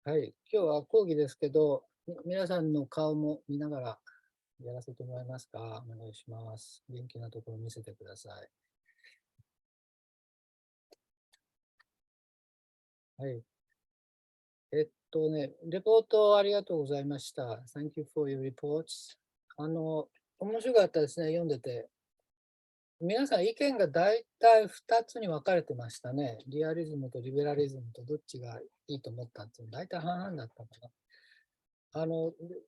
はい、今日は講義ですけど、皆さんの顔も見ながらやらせてもらえますか？お願いします。元気なところ見せてください。はい。レポートありがとうございました。Thank you for your reports. 面白かったですね、読んでて。皆さん意見が大体2つに分かれてましたね。リアリズムとリベラリズムとどっちがいいと思ったっていうの大体半々だったかな。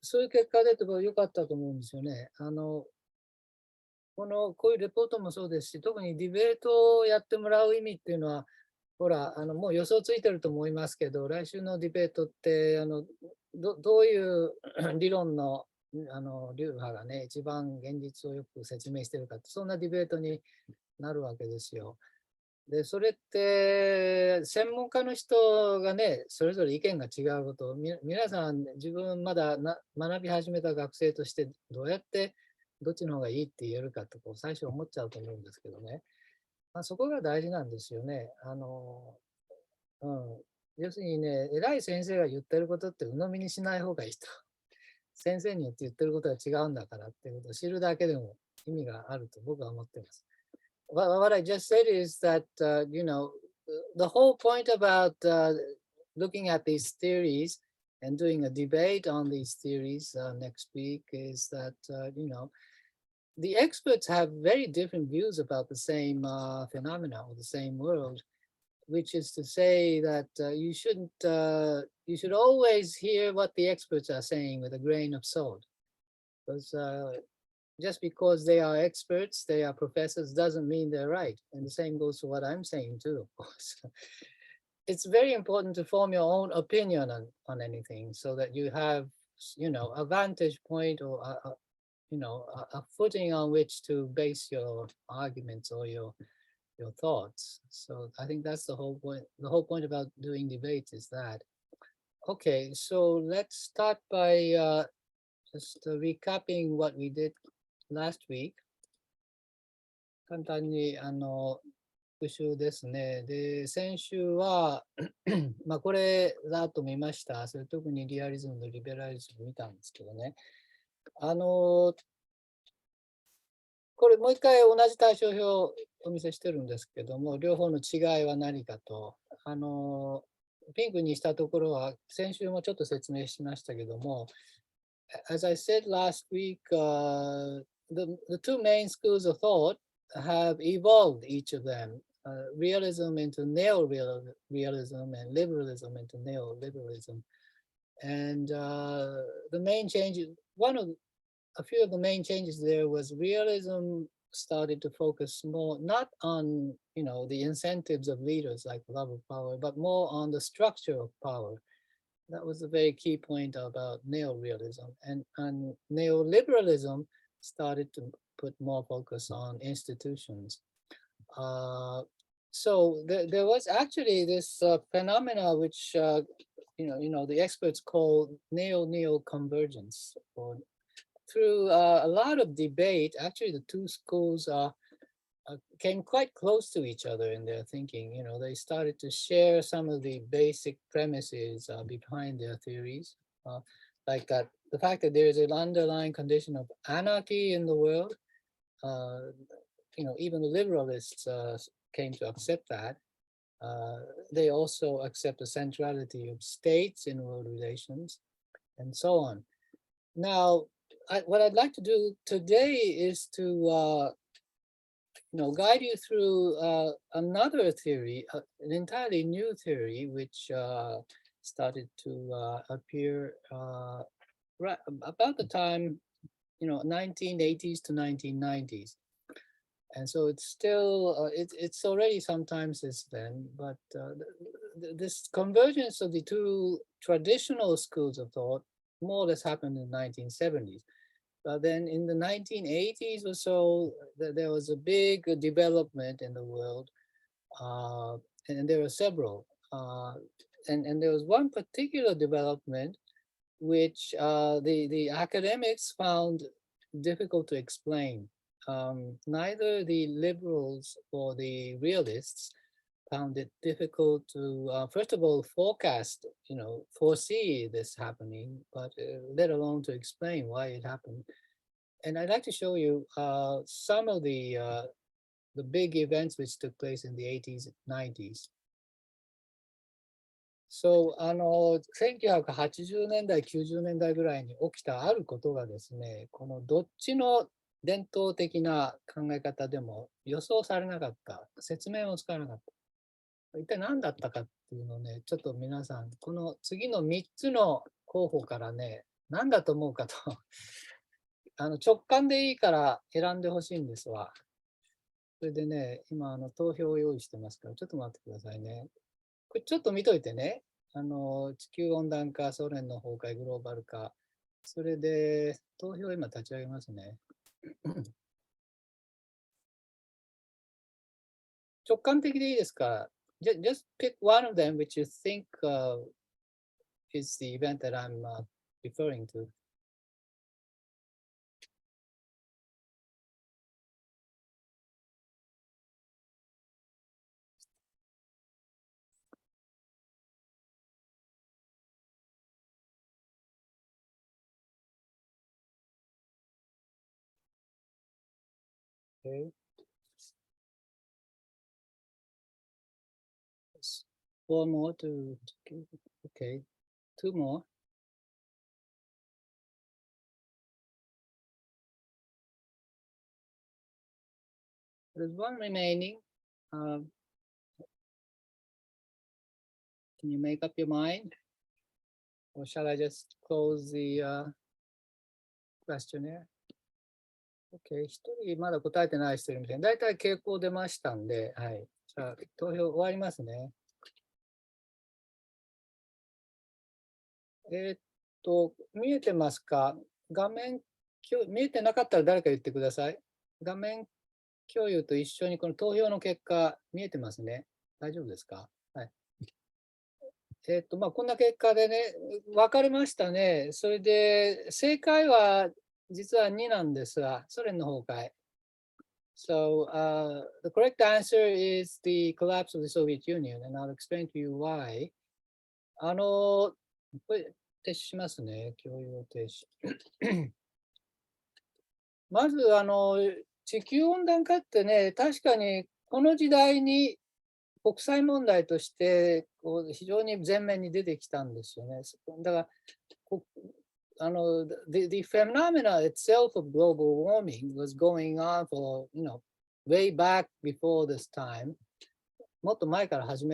そういう結果出て良かったと思うんですよね。こういうレポートもそうですし、特にディベートをやってもらう意味っていうのは、ほら、もう予想ついてると思いますけど、来週のディベートって、どういう理論の、流派がね、一番現実をよく説明してるかって、そんなディベートになるわけですよ。で、それって、専門家の人がね、それぞれ意見が違うことを、皆さん、自分まだ学び始めた学生として、どうやってどっちの方がいいって言えるかとこう最初思っちゃうと思うんですけどね。そこが大事なんですよね。うん。要するにね、偉い先生が言ってることって鵜呑みにしない方がいいと。先生によって言ってることが違うんだからっていうことを知るだけでも意味があると僕は思っています。What I just said is that, the whole point about looking at these theories and doing a debate on these theories next week is that, the experts have very different views about the same phenomena or the same world, which is to say that you should always hear what the experts are saying with a grain of salt, because just because they are experts, they are professors, doesn't mean they're right. And the same goes for what I'm saying too, of course. It's very important to form your own opinion on anything so that you have, a vantage point or a footing on which to base your arguments or your thoughts. So I think that's the whole point. The whole point about doing debates is that. Okay, so let's start by just recapping what we did last week. 簡単に復習ですね。で、先週はこれざっと見ました。それ特にリアリズムとリベラリズム見たんですけどね。あのこれもう一回同じ対照表をお見せしてるんですけども、両方の違いは何かと、ピンクにしたところは先週もちょっと説明しましたけども、as I said last week, the two main schools of thought have evolved each of them, realism into neo-realism and liberalism into neoliberalism. And the main change, a few of the main changes there was realism started to focus more not on the incentives of leaders like love of power, but more on the structure of power. That was a very key point about neorealism. And neoliberalism started to put more focus on institutions. Uh, so there was actually this phenomena which the experts call neo convergence. Or through a lot of debate, actually the two schools came quite close to each other in their thinking. They started to share some of the basic premises behind their theories, like that the fact that there is an underlying condition of anarchy in the world. Uh, Even the liberalists came to accept that. They also accept the centrality of states in world relations, and so on. Now, what I'd like to do today is to guide you through another theory, an entirely new theory, which started to appear right about the time, 1980s to 1990s. And so it's still, it's already some since then, but this convergence of the two traditional schools of thought more or less happened in the 1970s. But then in the 1980s or so, there was a big development in the world, and there were several. And there was one particular development which the academics found difficult to explain. Neither the liberals or the realists found it difficult to, first of all, forecast, foresee this happening, but let alone to explain why it happened. And I'd like to show you some of the big events which took place in the 80s, 90s. So,1980年代、90年代ぐらいに起きたあることがですね、このどっちの伝統的な考え方でも予想されなかった、説明もつかなかった。一体何だったかっていうのをね、ちょっと皆さん、この次の3つの候補からね、何だと思うかと直感でいいから選んでほしいんですわ。それでね、今投票を用意してますから、ちょっと待ってくださいね。これちょっと見といてね。地球温暖化、ソ連の崩壊、グローバル化、それで投票を今立ち上げますね。直感的でいいですか？ Just pick one of them which you think is the event that I'm referring to. Okay. Four more to okay. Two more. There's one remaining. Can you make up your mind? Or shall I just close the questionnaire? OK、一人まだ答えてない人いるみたいな。大体傾向出ましたんで、はい。じゃあ、投票終わりますね。見えてますか？画面、見えてなかったら誰か言ってください。画面共有と一緒にこの投票の結果、見えてますね。大丈夫ですか？はい。こんな結果でね、分かれましたね。それで、正解は実は2なんですが、ソ連の崩壊。So the correct answer is the collapse of the Soviet Union, and I'll explain to you why. これ停止しますね。共有を停止。まず地球温暖化ってね、確かにこの時代に国際問題として非常に前面に出てきたんですよね。だからthe phenomena itself of global warming was going on for, way back before this time. もっと前から待っ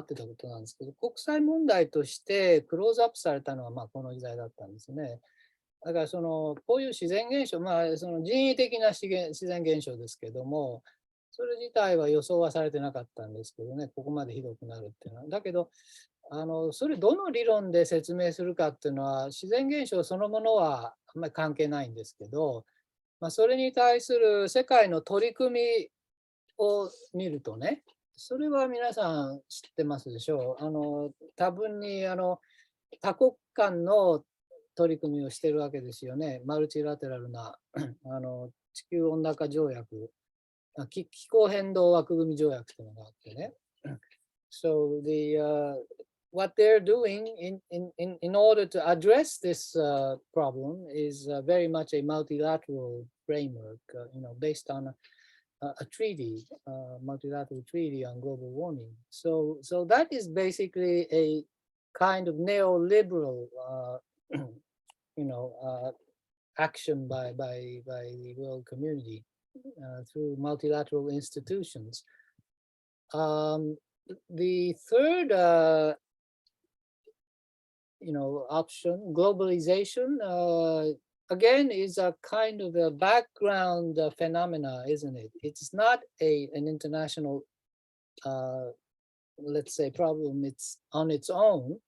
てたことなんですけど、国際問題としてクローズアップされたのはこの時代だったんですね。だからこういう自然現象、その人為的な自然現象ですけども、それ自体は予想はされてなかったんですけどね、ここまでひどくなるっていうのは。だけど、それどの理論で説明するかっていうのは、自然現象そのものはあんまり関係ないんですけど、それに対する世界の取り組みを見るとね、それは皆さん知ってますでしょう。多分に多国間の取り組みをしているわけですよね。マルチラテラルな地球温暖化条約、気候変動枠組み条約というのがあってね。So what they're doing in order to address this problem is very much a multilateral framework, based on a treaty, multilateral treaty on global warming. So that is basically a kind of neoliberal, action by the world community through multilateral institutions. The third, option, globalization, again, is a kind of a background phenomena, isn't it? It's not an international, let's say, problem. It's on its own.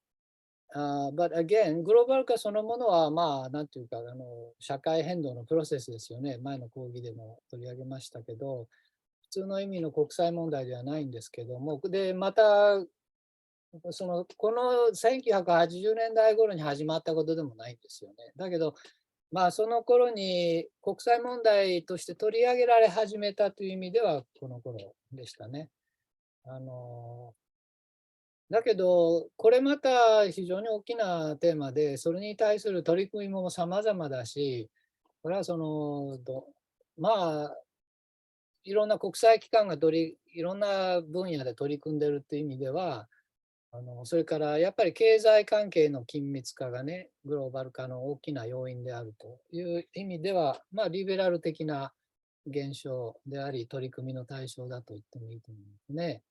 But again, グローバル化そのものは、なんていうか、社会変動のプロセスですよね。前の講義でも取り上げましたけど、普通の意味の国際問題ではないんですけども、で、また、この1980年代頃に始まったことでもないんですよね。だけど、その頃に国際問題として取り上げられ始めたという意味では、この頃でしたね。あのだけど、これまた非常に大きなテーマで、それに対する取り組みも様々だし、これはまあ、いろんな国際機関がいろんな分野で取り組んでるっていう意味では、それからやっぱり経済関係の緊密化がね、グローバル化の大きな要因であるという意味では、まあ、リベラル的な現象であり、取り組みの対象だと言ってもいいと思いますね。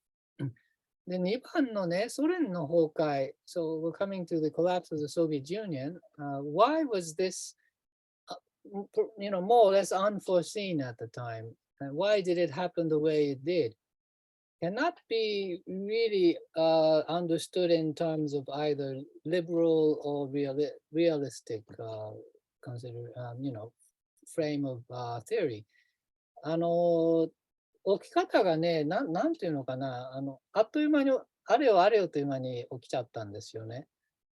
で、2番のね、ソ連の崩壊。So we're coming to the collapse of the Soviet Union. Why was this, more or less unforeseen at the time? And why did it happen the way it did? Cannot be really understood in terms of either liberal or realistic frame of theory. あの起き方がね、なんていうのかな、あっという間に、あれよあれよという間に起きちゃったんですよね。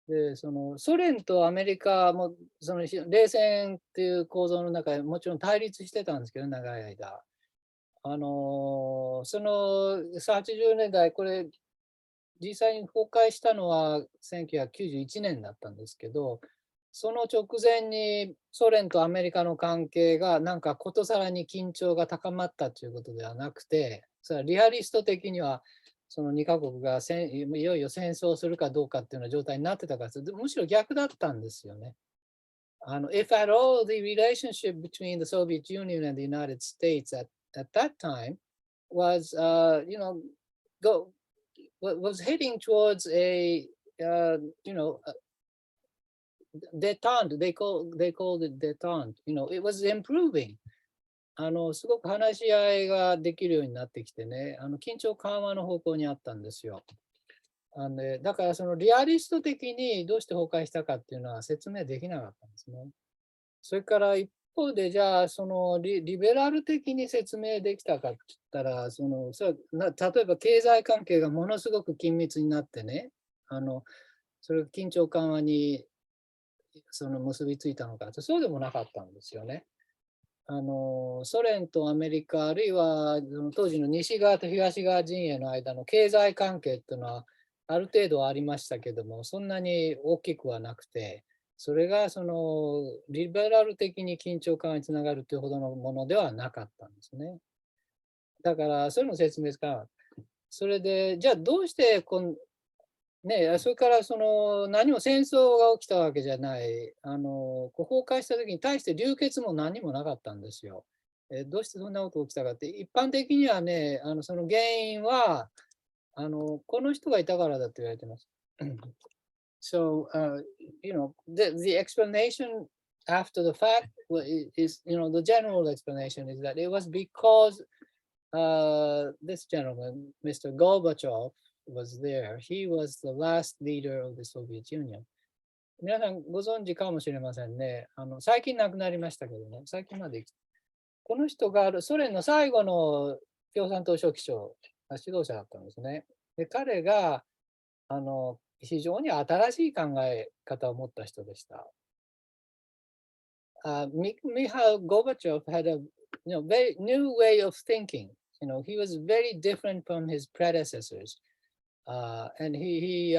で、ソ連とアメリカも、冷戦っていう構造の中でもちろん対立してたんですけど、長い間。80年代、これ、実際に崩壊したのは1991年だったんですけど、その直前にソ連とアメリカの関係がなんかことさらに緊張が高まったということではなくて、それはリアリスト的にはその2カ国がいよいよ戦争するかどうかっていうような状態になってたから、むしろ逆だったんですよね。If at all the relationship between the Soviet Union and the United States at that time was, go, was heading towards a, uh, you know, detente. They called it detente. It was improving. すごく話し合いができるようになってきてね、緊張緩和の方向にあったんですよ。だからそのリアリスト的にどうして崩壊したかっていうのは説明できなかったんですね。それから一方で、じゃあリベラル的に説明できたかって言ったら、例えば経済関係がものすごく緊密になってね、それが緊張緩和に結びついたのかと、そうでもなかったんですよね。ソ連とアメリカ、あるいはその当時の西側と東側陣営の間の経済関係っていうのは、ある程度はありましたけども、そんなに大きくはなくて、それがリベラル的に緊張緩和につながるというほどのものではなかったんですね。だから、そういうの説明つかなかった。それで、じゃあどうしてそれから何も戦争が起きたわけじゃない、崩壊した時に対して流血も何もなかったんですよ。どうしてそんなことが起きたかって、一般的にはね、その原因は、この人がいたからだと言われてます。So, the explanation after the fact is, the general explanation is that it was because this gentleman, Mr. Gorbachev, was there. He was the last leader of the Soviet Union. 皆さんご存知かもしれませんね。最近亡くなりましたけどね、最近までこの人がソ連の最後の共産党書記長、指導者だったんですね。で、彼が非常に新しい考え方を持った人でした。Mikhail Gorbachev had a very new way of thinking. He was very different from his predecessors. And he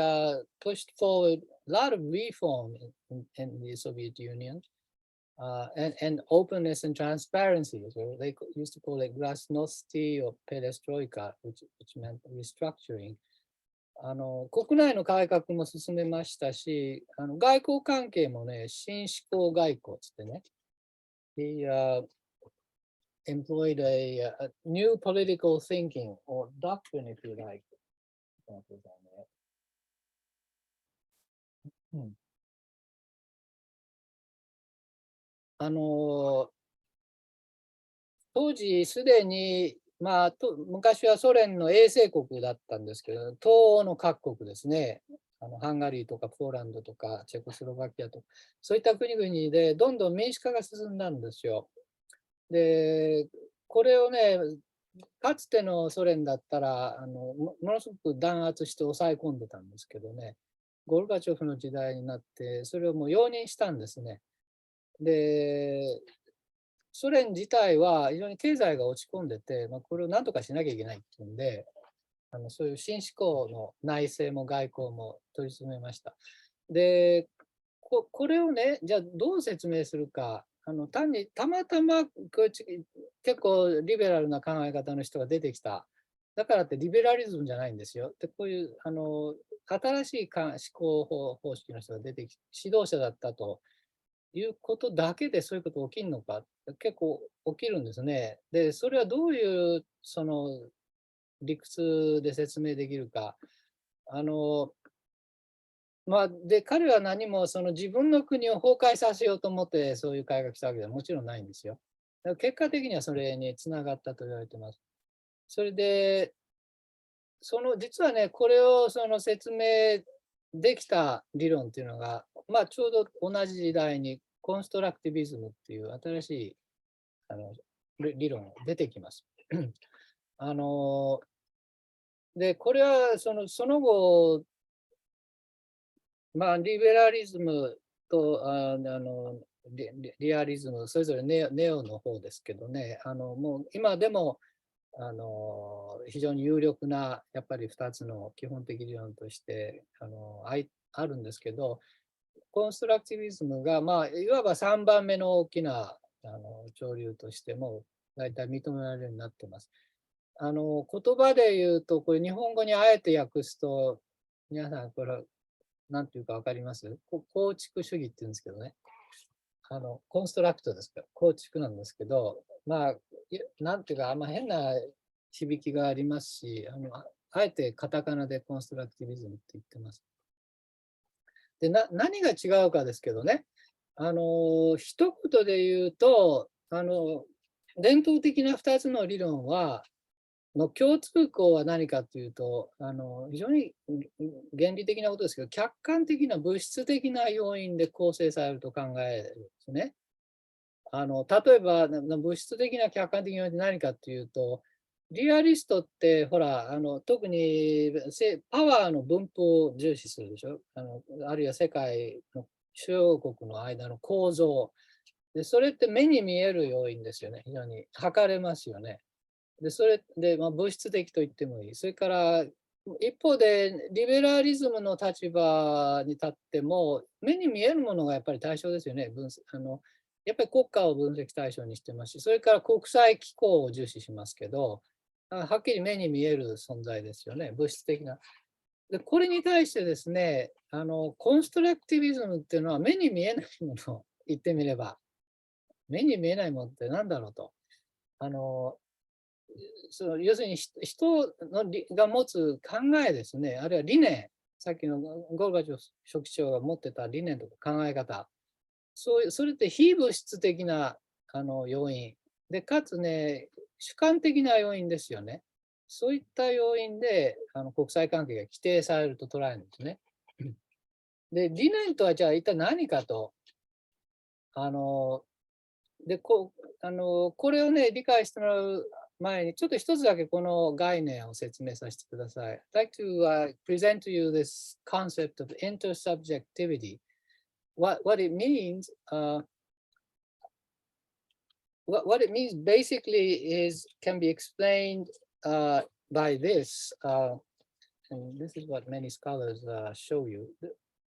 pushed forward a lot of reform in the Soviet Union and openness and transparency. So they used to call it glasnosti or perestroika, which meant restructuring. 国内の改革も進めましたし、外交関係もね、新思考外交つってね、He employed a new political thinking or doctrine, if you like. うん、当時すでに、昔はソ連の衛星国だったんですけど、東欧の各国ですね、ハンガリーとかポーランドとかチェコスロバキアとか、そういった国々でどんどん民主化が進んだんですよ。で、これをね、かつてのソ連だったらものすごく弾圧して抑え込んでたんですけどね、ゴルバチョフの時代になって、それをもう容認したんですね。で、ソ連自体は非常に経済が落ち込んでて、これを何とかしなきゃいけないっていうんで、そういう新思考の内政も外交も取り詰めました。で、これをね、じゃあどう説明するか、単にたまたま結構リベラルな考え方の人が出てきた。だからってリベラリズムじゃないんですよ。で、こういう新しい思考方式の人が出てきて、指導者だったということだけでそういうこと起きるのか、結構起きるんですね。で、それはどういう理屈で説明できるか。で、彼は何も自分の国を崩壊させようと思ってそういう改革したわけではもちろんないんですよ。だから結果的にはそれにつながったと言われています。それで、実はね、これを説明できた理論っていうのが、ちょうど同じ時代にコンストラクティビズムっていう新しい理論が出てきます。あので、これはその後、リベラリズムとリアリズム、それぞれネオの方ですけどね、もう今でも非常に有力なやっぱり2つの基本的理論としてあるんですけど、コンストラクティビズムが、いわば3番目の大きな潮流としても大体認められるようになっています。言葉で言うと、これ日本語にあえて訳すと、皆さんこれなんていうか分かります？構築主義って言うんですけどね。コンストラクトですから、構築なんですけど、なんていうか、変な響きがありますし、あえてカタカナでコンストラクティビズムって言ってます。で、何が違うかですけどね、一言で言うと、伝統的な2つの理論は、の共通項は何かというと、非常に原理的なことですけど、客観的な物質的な要因で構成されると考えるんですね。例えば、物質的な客観的な要因って何かというと、リアリストって、ほら、特にパワーの分布を重視するでしょ。あるいは世界の主要国の間の構造。で、それって目に見える要因ですよね。非常に測れますよね。で、それで、物質的と言ってもいい。それから、一方で、リベラリズムの立場に立っても、目に見えるものがやっぱり対象ですよね。やっぱり国家を分析対象にしてますし、それから国際機構を重視しますけど、はっきり目に見える存在ですよね。物質的な。で、これに対してですね、コンストラクティビズムっていうのは目に見えないものを言ってみれば、目に見えないものって何だろうと。あの、要するに人が持つ考えですね、あるいは理念、さっきのゴルバチョフ書記長が持ってた理念とか考え方、それって非物質的な要因で、かつね、主観的な要因ですよね。そういった要因で国際関係が規定されると捉えるんですね。で、理念とはじゃあ一体何かと、あので、これをね、理解してもらう前に、ちょっと一つだけこの概念を説明させてください。I'd like to present to you this concept of intersubjectivity. What it means, what it means basically can be explained by this, and this is what many scholars show you.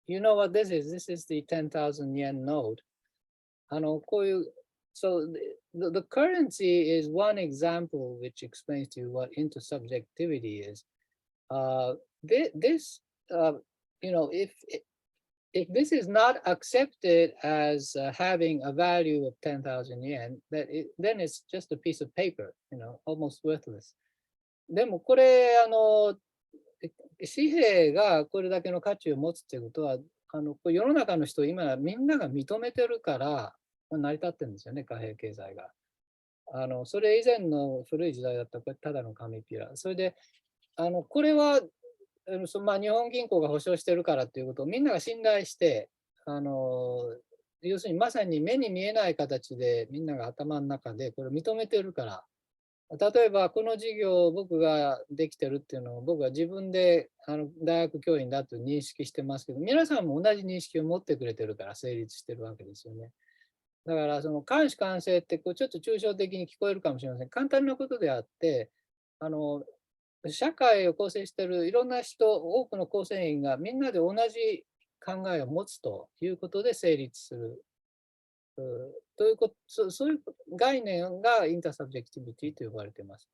You know what this is? This is the 10,000 yen note. こういう So the currency is one example which explains to you what intersubjectivity is. Uh, this, you know, if this is not accepted as having a value of 10,000 yen, then it's just a piece of paper, almost worthless. でもこれ、紙幣がこれだけの価値を持つっていうことは、世の中の人、今みんなが認めてるから、成り立ってるんですよね、貨幣経済が。それ以前の古い時代だったら、これただの紙ピラ。それで、これは、日本銀行が保証してるからっていうことをみんなが信頼して、要するにまさに目に見えない形でみんなが頭の中でこれを認めてるから、例えばこの事業を僕ができてるっていうのを僕は自分で大学教員だと認識してますけど、皆さんも同じ認識を持ってくれてるから成立してるわけですよね。だからその監視監視ってちょっと抽象的に聞こえるかもしれません。簡単なことであって、あの社会を構成しているいろんな人、多くの構成員がみんなで同じ考えを持つということで成立する。ということ、そういう概念がインターサブジェクティビティと呼ばれています。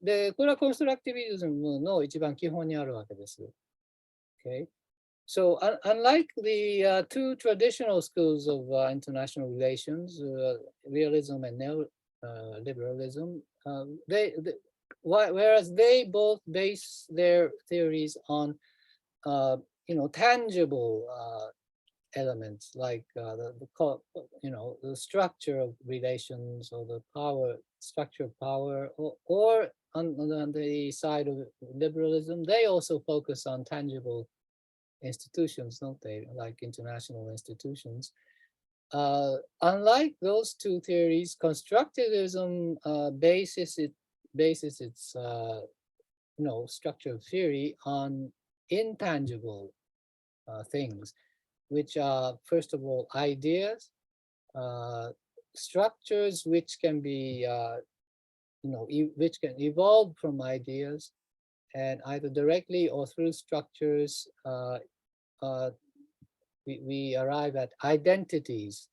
で、これはコンストラクティビズムの一番基本にあるわけです。Okay? So, unlike the two traditional schools of international relations, realism and neoliberalism, whereas they both base their theories on, tangible elements like the structure of relations or the power structure of power, or on the side of liberalism, they also focus on tangible institutions, don't they? Like international institutions. Unlike those two theories, constructivism bases its structure of theory on intangible things, which are first of all ideas, structures which can be which can evolve from ideas, and either directly or through structures, we arrive at identities,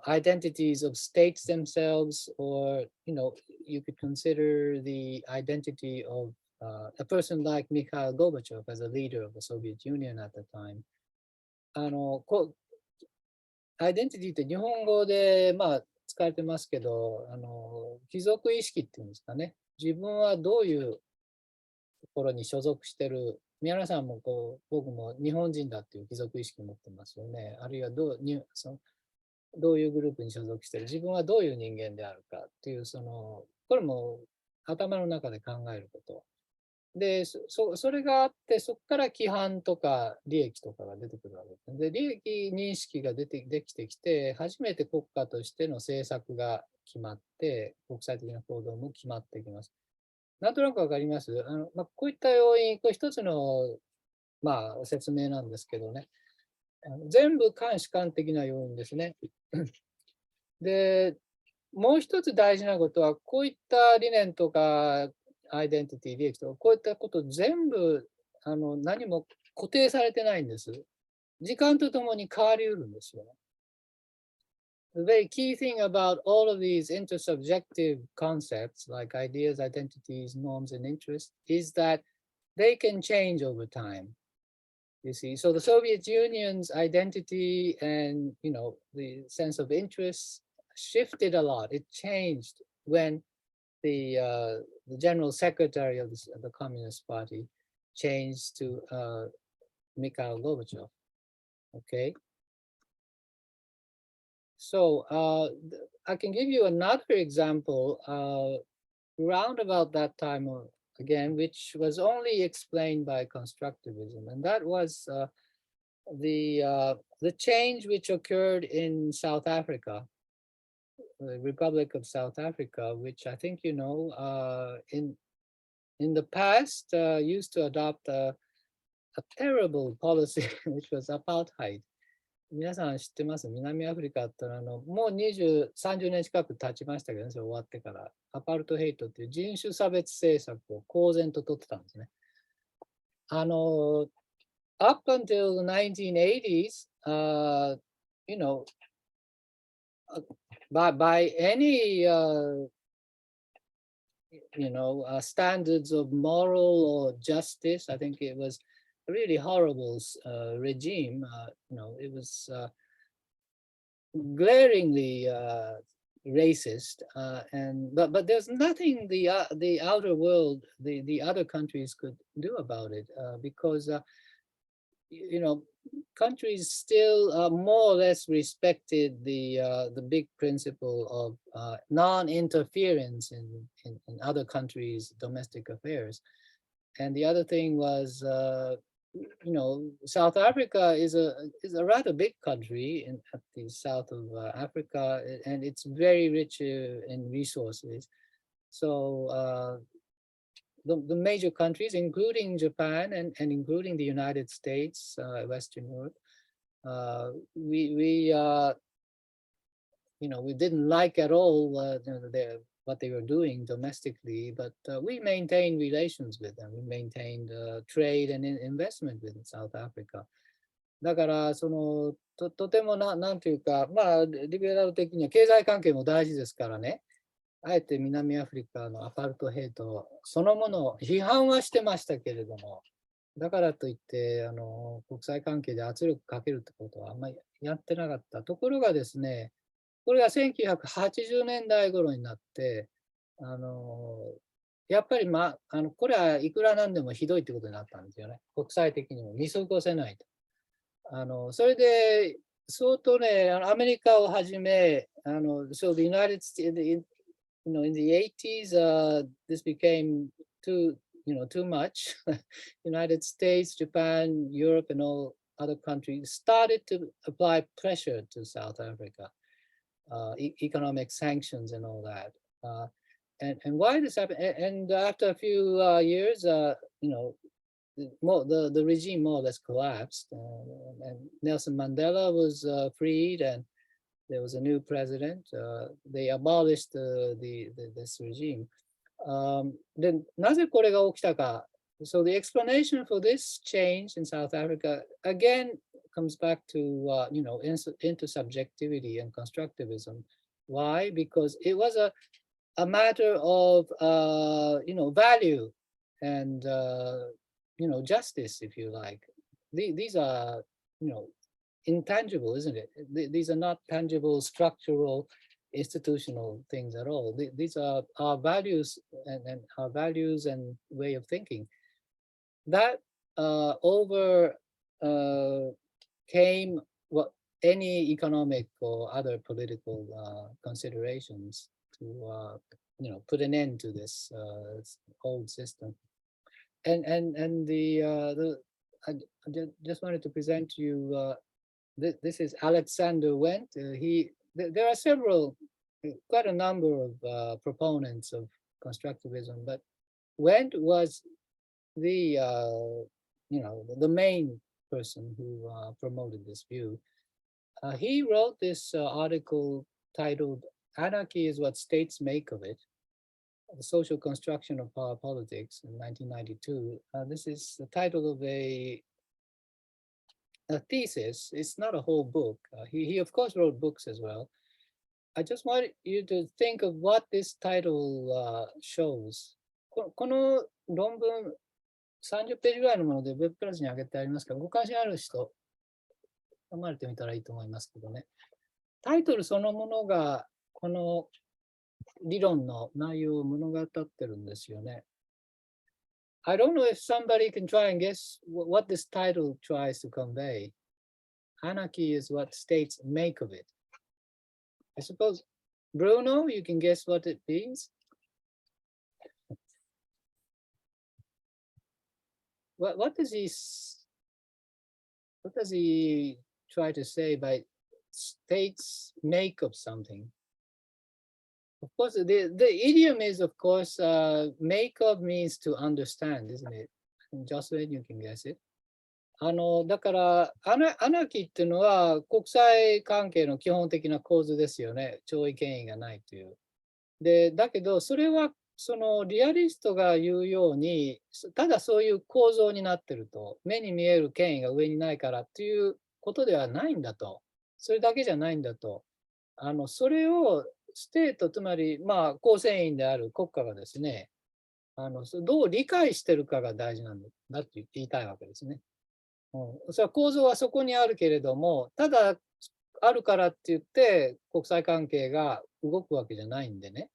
identities of states themselves, or you could consider the identity of a person like Mikhail Gorbachev as a leader of the Soviet Union at the time. アイデンティティって日本語で使われてますけど、貴族意識っていうんですかね。自分はどういうところに所属してる、皆さんも僕も日本人だっていう貴族意識を持ってますよね。あるいはどういうグループに所属してる、自分はどういう人間であるかっていう、これも頭の中で考えること。で、それがあって、そこから規範とか利益とかが出てくるわけです。で、利益認識ができてきて、初めて国家としての政策が決まって、国際的な行動も決まってきます。なんとなくわかります？こういった要因、これ一つの、説明なんですけどね。全部主観的な要因ですね。で、もう一つ大事なことは、こういった理念とか、アイデンティティ、利益とか、こういったこと全部、何も固定されてないんです。時間とともに変わりうるんですよね。The very key thing about all of these intersubjective concepts, like ideas, identities, norms, and interests, is that they can change over time. You see, so the Soviet Union's identity and, the sense of interest shifted a lot. It changed when the general secretary of the Communist Party changed to Mikhail Gorbachev. Okay. So I can give you another example around about that time again, which was only explained by constructivism, and that was the change which occurred in South Africa, the Republic of South Africa, which I think in the past used to adopt a terrible policy, which was apartheid. 皆さん知ってます？南アフリカってもう20、30年近く経ちましたけどね、それ終わってから。アパルトヘイトっていう人種差別政策を公然と取ってたんですね。up until the 1980s, by any, standards of moral or justice, I think it was a really horrible regime. It was glaringly racist, but there's nothing the outer world, the other countries could do about it, because countries still more or less respected the big principle of non-interference in other countries' domestic affairs. And the other thing was, South Africa is a rather big country at the south of Africa, and it's very rich in resources. So the major countries, including Japan and including the United States, Western Europe, we didn't like at all what they were doing domestically, but we maintained relations with them. We maintained trade and investment with South Africa. だから、とてもなんていうか、まあ、リベラル的には経済関係も大事ですからね、あえて南アフリカのアパルトヘイトそのものを批判はしてましたけれども、だからといって、国際関係で圧力かけるってことはあんまりやってなかった。ところがですね、これが1980年代頃になって、やっぱり、これはいくらなんでもひどいってことになったんですよね。国際的にも見過ごせないと。それで、相当ね、アメリカをはじめ、so the United States, in the 80s, this became too much. United States, Japan, Europe, and all other countries started to apply pressure to South Africa, economic sanctions and all that. And why this happened? And after a few years, the regime more or less collapsed, and Nelson Mandela was freed, and there was a new president. They abolished this regime. Then なぜこれが起きたか? So the explanation for this change in South Africa again comes back to into subjectivity and constructivism. Why? Because it was a matter of value and justice, if you like. These are intangible, isn't it? These are not tangible, structural, institutional things at all. These are our values and our values and way of thinking. That overcame what any economic or other political considerations to put an end to this old system. And I just wanted to present to you. This is Alexander Wendt. There are quite a number of proponents of constructivism, but Wendt was the main person who promoted this view. He wrote this article titled "Anarchy is What States Make of It: The Social Construction of Power Politics" in 1992. This is the title of a thesis. It's not a whole book. He of course wrote books as well. I just want you to think of what this title shows. この論文30ページぐらいのものでウェブページに上げてありますから、ご関心ある人、読まれてみたらいいと思いますけどね。タイトルそのものがこの理論の内容を物語ってるんですよね。I don't know if somebody can try and guess what this title tries to convey. Anarchy is what states make of it. I suppose, Bruno, you can guess what it means? What does he try to say by states make of something? Of course, the idiom is, of course, make of means to understand, isn't it? Jocelyn, you can guess it. だからアナキーっていうのは国際関係の基本的な構図ですよね。弔意権威がないという。で、だけどそれはそのリアリストが言うように、ただそういう構造になってると、目に見える権威が上にないからっていうことではないんだと。それだけじゃないんだと。それをステート、つまり構成員である国家がですね、どう理解してるかが大事なんだって言いたいわけですね。それは構造はそこにあるけれども、ただあるからって言って国際関係が動くわけじゃないんでね、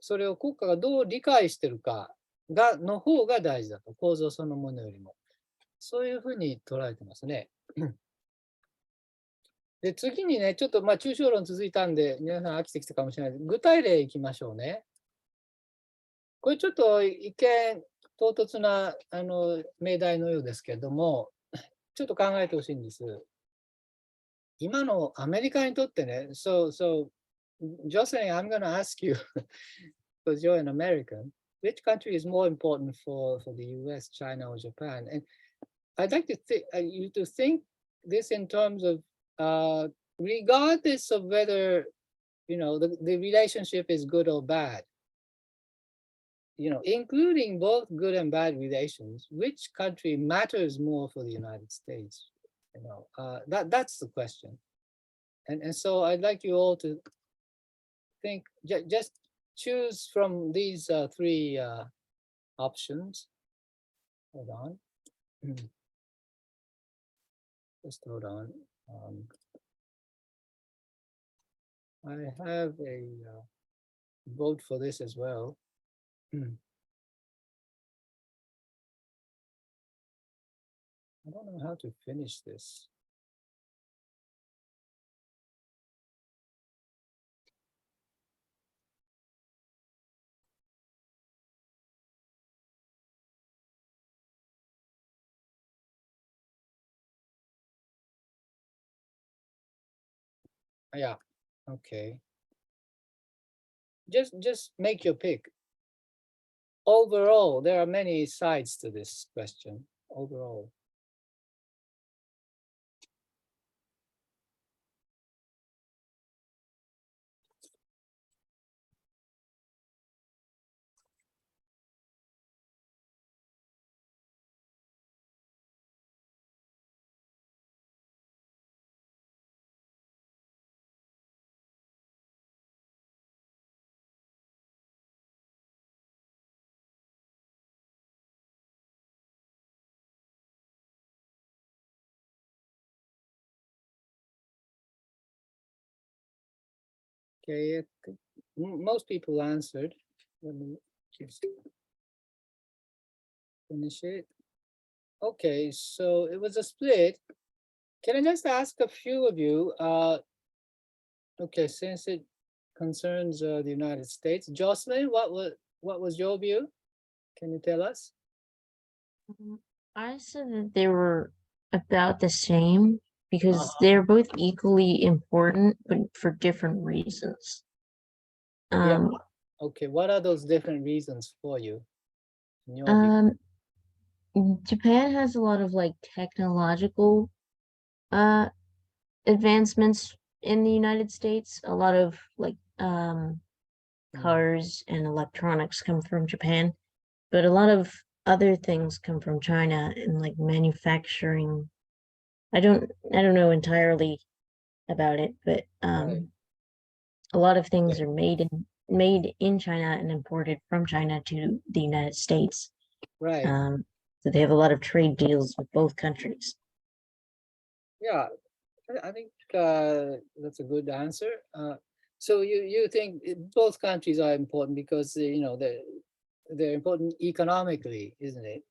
それを国家がどう理解してるかの方が大事だと、構造そのものよりも。そういうふうに捉えてますね。で、次にね、ちょっと抽象論続いたんで、皆さん飽きてきたかもしれない。具体例いきましょうね。これちょっと一見唐突な命題のようですけれども、ちょっと考えてほしいんです。今のアメリカにとってね、so Jocelyn, I'm going to ask you, because you're an American, which country is more important for the US, China, or Japan? And I'd like to you to think this in terms of regardless of whether the relationship is good or bad. Including both good and bad relations, which country matters more for the United States? That's the question. And so I'd like you all to think, just choose from these three options. Hold on. Just hold on. I have a vote for this as well. I don't know how to finish this. Yeah, okay. Just make your pick. Overall, there are many sides to this question. Overall. Okay, most people answered. Let me just finish it. Okay, so it was a split. Can I just ask a few of you? Okay, since it concerns the United States, Jocelyn, what was your view? Can you tell us? I said that they were about the same because they're both equally important, but for different reasons. Yeah. Okay, what are those different reasons for you? In your view? Japan has a lot of like technological advancements in the United States. A lot of like cars and electronics come from Japan, but a lot of other things come from China and like manufacturing. I don't know entirely about it, but Right. a lot of things are made in China and imported from China to the United States. Right. So they have a lot of trade deals with both countries. Yeah, I think that's a good answer. So you think both countries are important because they're important economically, isn't it?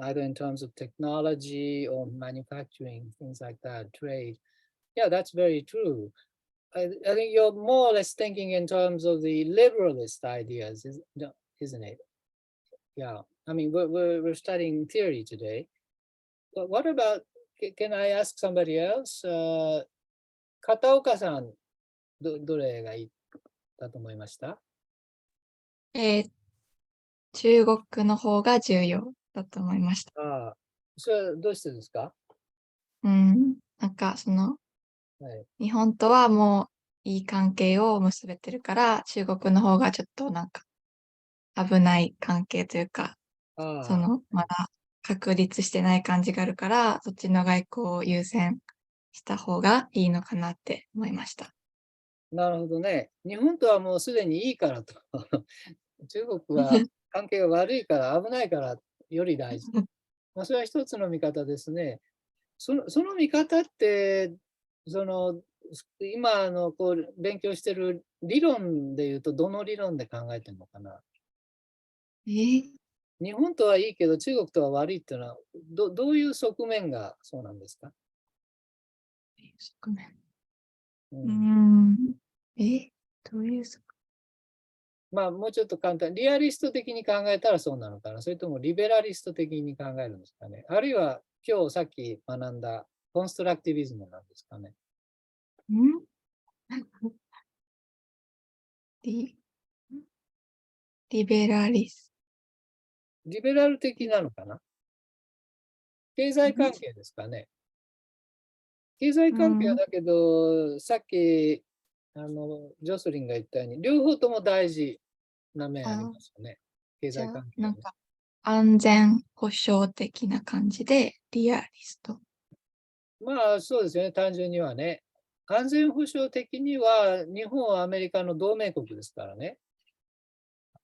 Either in terms of technology or manufacturing, things like that, trade. Yeah, that's very true. I think you're more or less thinking in terms of the liberalist ideas, isn't it? Yeah. I mean, we're studying theory today. But what about, can I ask somebody else? 片岡さん、どれがいいだと思いました？中国の方が重要だと思いました。ああ、それはどうしてですか？なんかはい。日本とはもういい関係を結べてるから、中国の方がちょっとなんか危ない関係というか、まだ確立してない感じがあるから、そっちの外交を優先した方がいいのかなって思いました。なるほどね。日本とはもうすでにいいからと。中国は関係が悪いから危ないからより大事。まあ、それは一つの見方ですね。その見方って、今勉強してる理論でいうと、どの理論で考えてるのかな？日本とはいいけど中国とは悪いっていうのはどういう側面がそうなんですか？側面。どういう側面？まあもうちょっと簡単、リアリスト的に考えたらそうなのかな、それともリベラリスト的に考えるんですかね。あるいは今日さっき学んだコンストラクティビズムなんですかね。リベラリス。リベラル的なのかな。経済関係ですかね。経済関係はだけど、さっきジョスリンが言ったように、両方とも大事な面ありますよね。経じゃあ済関係はね。なんか安全保障的な感じでリアリスト。まあそうですよね、単純にはね。安全保障的には日本はアメリカの同盟国ですからね。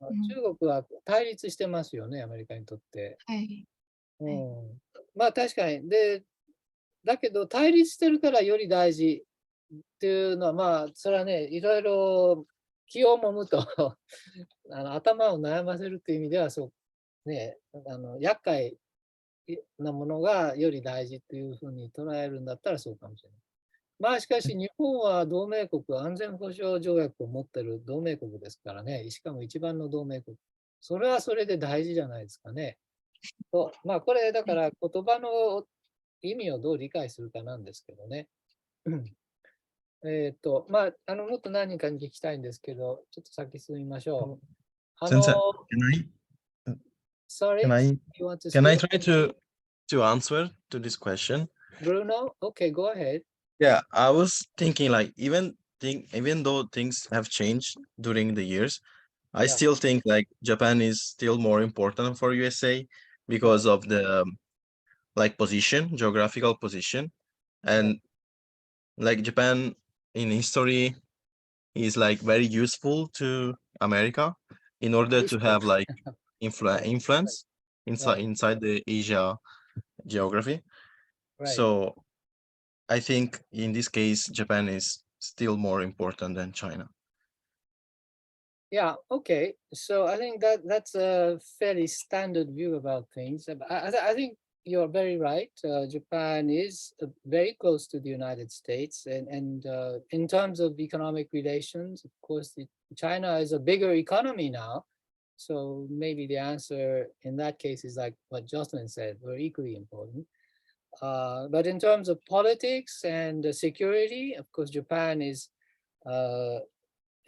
中国は対立してますよね、アメリカにとって。はい。うはいん、まあ確かに。で、だけど対立してるからより大事っていうのは、まあそれはね、いろいろ気をもむと頭を悩ませるっていう意味では、そうね、厄介なものがより大事っていうふうに捉えるんだったらそうかもしれない。まあしかし日本は同盟国、安全保障条約を持ってる同盟国ですからね、しかも一番の同盟国。それはそれで大事じゃないですかね。まあこれだから言葉の意味をどう理解するかなんですけどね。まあ、もっと何人かに聞きたいんですけど、ちょっと先進みましょう。Sensei, sorry, can I you want to can I speak? try to answer to this question? Bruno? Okay, go ahead. Yeah, I was thinking like even though things have changed during the years, I Yeah. still think like Japan is still more important for USA because of the like position, geographical position, and like Japan in history is like very useful to America in order to have like influence inside the Asia geography. Right. So I think in this case, Japan is still more important than China. Yeah, okay. So I think that's a fairly standard view about things. I think you're very right. Japan is very close to the United States, and in terms of economic relations, of course, China is a bigger economy now. So maybe the answer in that case is like what Jocelyn said, we're equally important. But in terms of politics and security, of course, Japan is uh,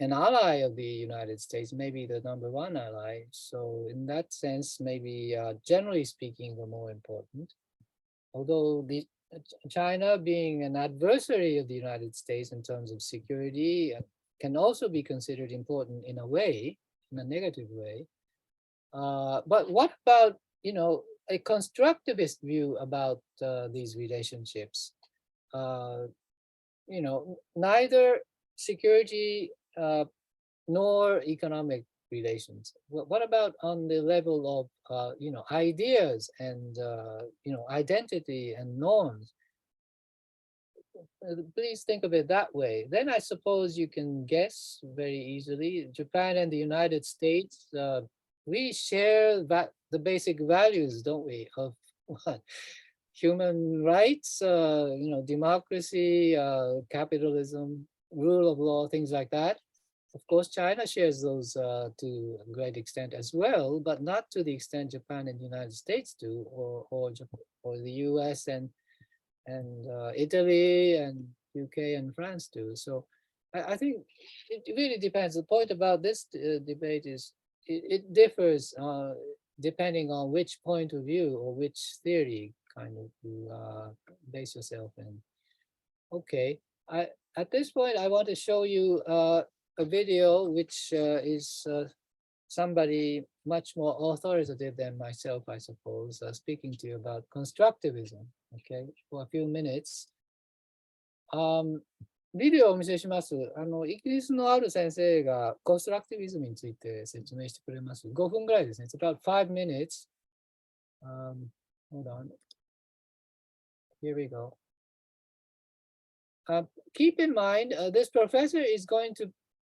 an ally of the United States, maybe the number one ally. So in that sense, maybe generally speaking, we're more important. Although China being an adversary of the United States in terms of security can also be considered important in a way, in a negative way. But what about, a constructivist view about these relationships? Neither security nor economic relations. What about on the level of ideas and identity and norms? Please think of it that way. Then I suppose you can guess very easily. Japan and the United States, we share the basic values, don't we, of what? Human rights, democracy, capitalism, rule of law, things like that. Of course, China shares those to a great extent as well, but not to the extent Japan and the United States do, or the US and Italy and UK and France do. So I think it really depends. The point about this debate is it differs depending on which point of view or which theory kind of you base yourself in. Okay, at this point I want to show you a video which is somebody much more authoritative than myself, I suppose, speaking to you about constructivism, okay, for a few minutes. ビデオをお見せします。イギリスのある先生がコンストラクティビズムについて説明してくれます。5分ぐらいですね。It's about 5 minutes. Hold on. Here we go. Keep in mind, this professor is going to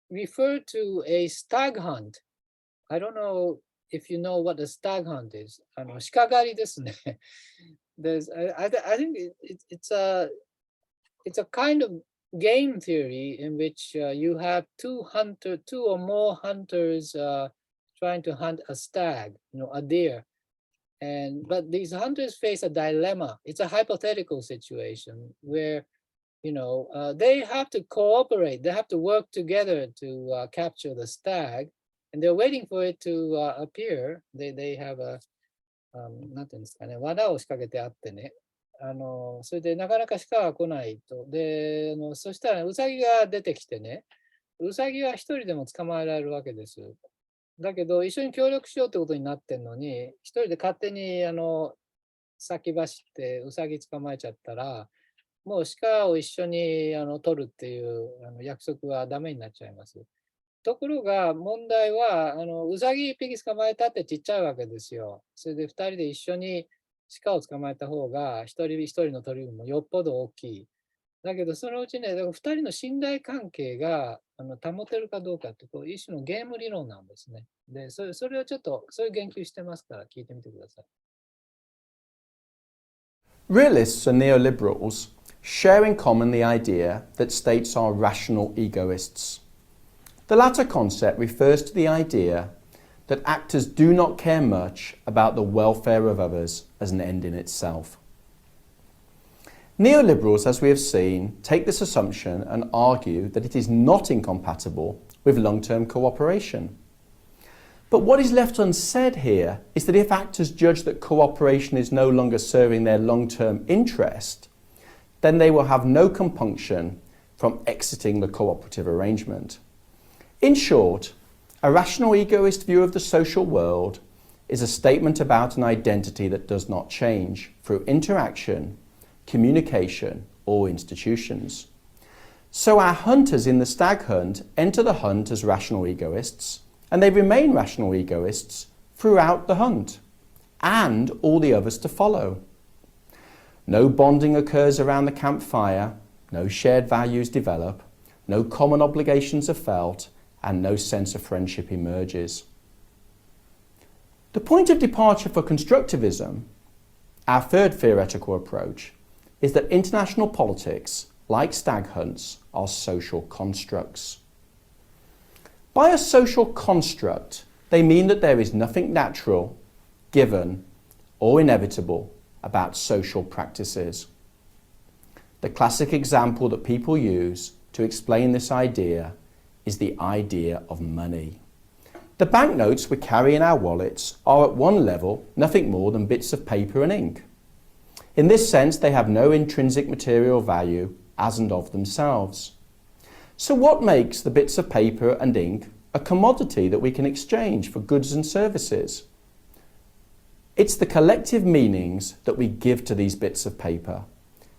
refer to a stag hunt. I don't know if you know what a stag hunt is. 鹿狩りですね。I think it's a kind of game theory in which you have two or more hunters trying to hunt a stag, a deer. But these hunters face a dilemma. It's a hypothetical situation where, they have to cooperate. They have to work together to capture the stag, and they're waiting for it to appear. They have a なんていうんですかね、罠を仕掛けてあってね、それでなかなか鹿が来ないと。で、そしたらウサギが出てきてね、ウサギは一人でも捕まえられるわけです。だけど、一緒に協力しようってことになってんのに、一人で勝手に先走ってウサギ捕まえちゃったら、もう鹿を一緒に取るっていう約束はダメになっちゃいます。ところが問題は、ウサギ一匹捕まえたってちっちゃいわけですよ。それで二人で一緒に鹿を捕まえた方が、一人一人の取り分もよっぽど大きい。だけど、そのうちね、だから二人の信頼関係が保てるかどうかって、一種のゲーム理論なんですね。で、それをちょっと、そういう言及してますから聞いてみてください。Realists and neoliberals share in common the idea that states are rational egoists. The latter concept refers to the idea that actors do not care much about the welfare of others as an end in itself. Neoliberals, as we have seen, take this assumption and argue that it is not incompatible with long-term cooperation. But what is left unsaid here is that if actors judge that cooperation is no longer serving their long-term interest, then they will have no compunction from exiting the cooperative arrangement. In short, a rational egoist view of the social world is a statement about an identity that does not change through interaction, communication, or institutions. So our hunters in the stag hunt enter the hunt as rational egoists, and they remain rational egoists throughout the hunt, and all the others to follow. No bonding occurs around the campfire, no shared values develop, no common obligations are felt, and no sense of friendship emerges. The point of departure for constructivism, our third theoretical approach, is that international politics, like stag hunts, are social constructs. By a social construct, they mean that there is nothing natural, given, or inevitable about social practices. The classic example that people use to explain this idea is the idea of money. The banknotes we carry in our wallets are at one level nothing more than bits of paper and ink. In this sense, they have no intrinsic material value as and of themselves. So what makes the bits of paper and ink a commodity that we can exchange for goods and services? It's the collective meanings that we give to these bits of paper.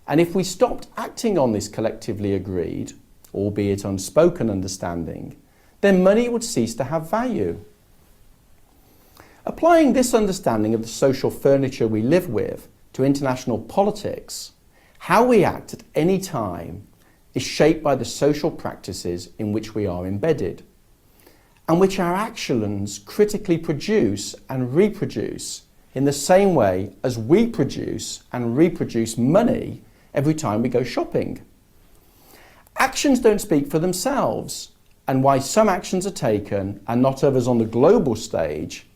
And if we stopped acting on this collectively agreed, albeit unspoken understanding, then money would cease to have value. Applying this understanding of the social furniture we live with to international politics, how we act at any time is shaped by the social practices in which we are embedded, and which our actions critically produce and reproduce in the same way as we produce and reproduce money every time we go shopping. Actions don't speak for themselves, and why some actions are taken and not others on the global stage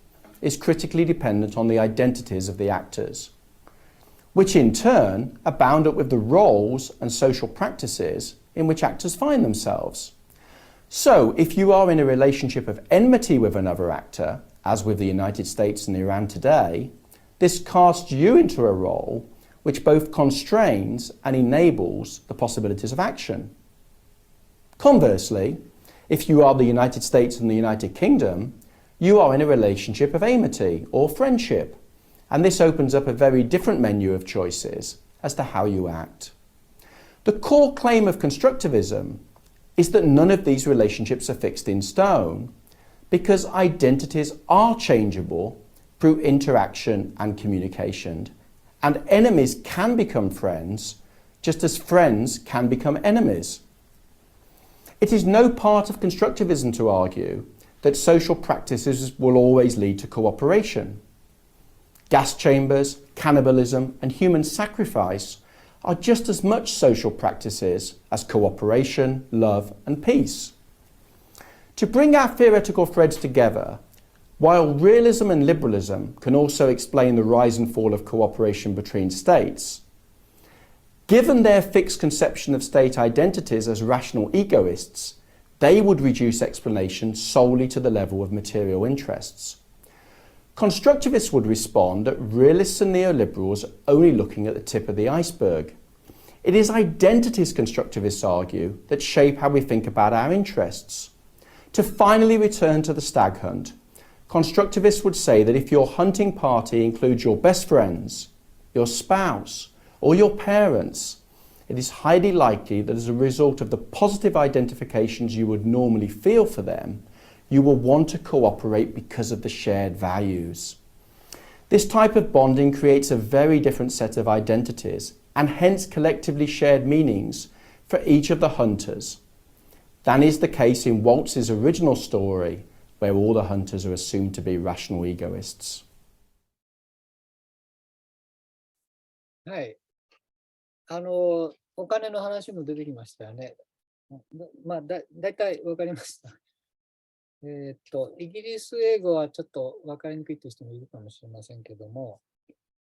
is critically dependent on the identities of the actors, which in turn are bound up with the roles and social practices in which actors find themselves. So if you are in a relationship of enmity with another actor, as with the United States and Iran today, this casts you into a role which both constrains and enables the possibilities of action. Conversely, if you are the United States and the United Kingdom, you are in a relationship of amity or friendship, and this opens up a very different menu of choices as to how you act. The core claim of constructivism is that none of these relationships are fixed in stone, because identities are changeable through interaction and communication, and enemies can become friends just as friends can become enemies. It is no part of constructivism to argue that social practices will always lead to cooperation. Gas chambers, cannibalism, and human sacrifice are just as much social practices as cooperation, love, and peace. To bring our theoretical threads together, while realism and liberalism can also explain the rise and fall of cooperation between states, given their fixed conception of state identities as rational egoists, they would reduce explanation solely to the level of material interests. Constructivists would respond that realists and neoliberals are only looking at the tip of the iceberg. It is identities, constructivists argue, that shape how we think about our interests. To finally return to the stag hunt, constructivists would say that if your hunting party includes your best friends, your spouse, or your parents, it is highly likely that as a result of the positive identifications you would normally feel for them, you will want to cooperate because of the shared values. This type of bonding creates a very different set of identities and hence collectively shared meanings for each of the hunters than is the case in Waltz's original story, where all the hunters are assumed to be rational egoists. はい。お金の話も出てきましたよね。だいたいわかりました。イギリス英語はちょっと分かりにくいという人もいるかもしれませんけども、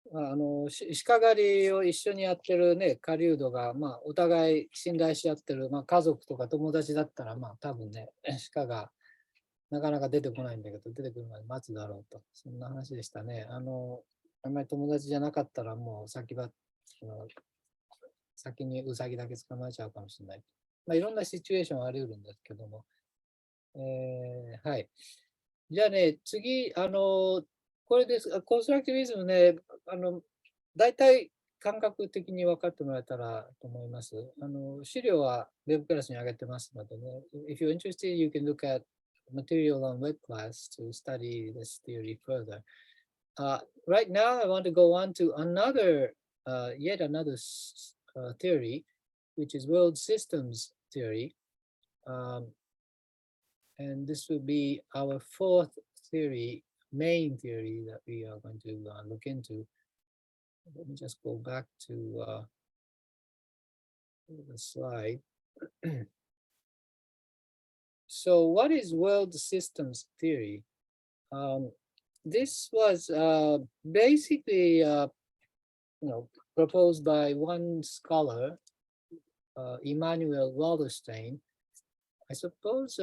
鹿狩りを一緒にやってるね、狩人が、お互い信頼し合ってる、家族とか友達だったら、多分ね、鹿がなかなか出てこないんだけど、出てくるまで待つだろうと、そんな話でしたね。あんまり友達じゃなかったら、もう先にウサギだけ捕まえちゃうかもしれない。いろんなシチュエーションあり得るんですけども。はい。じゃあね、次、これです。コンストラクティビズムね、大体感覚的に分かってもらえたらと思います。資料は Web クラスに上げてますのでね。If you're interested, you can look at material on Web class to study this theory further. Right now, I want to go on to yet another theory, which is world systems theory. And this will be our fourth theory, main theory that we are going to look into. Let me just go back to the slide. So what is world systems theory? This was basically proposed by one scholar, Immanuel Wallerstein. I suppose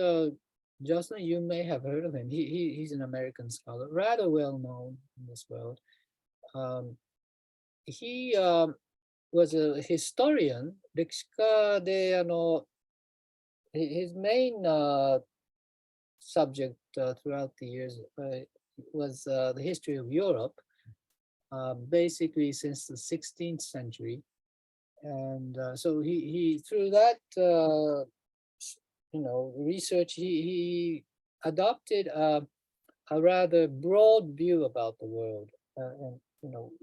Jocelyn, you may have heard of him. He's an American scholar, rather well known in this world. He was a historian, 歴史家でhis main subject throughout the years was the history of Europe, basically since the 16th century. And so he through that research, he adopted a rather broad view about the world, and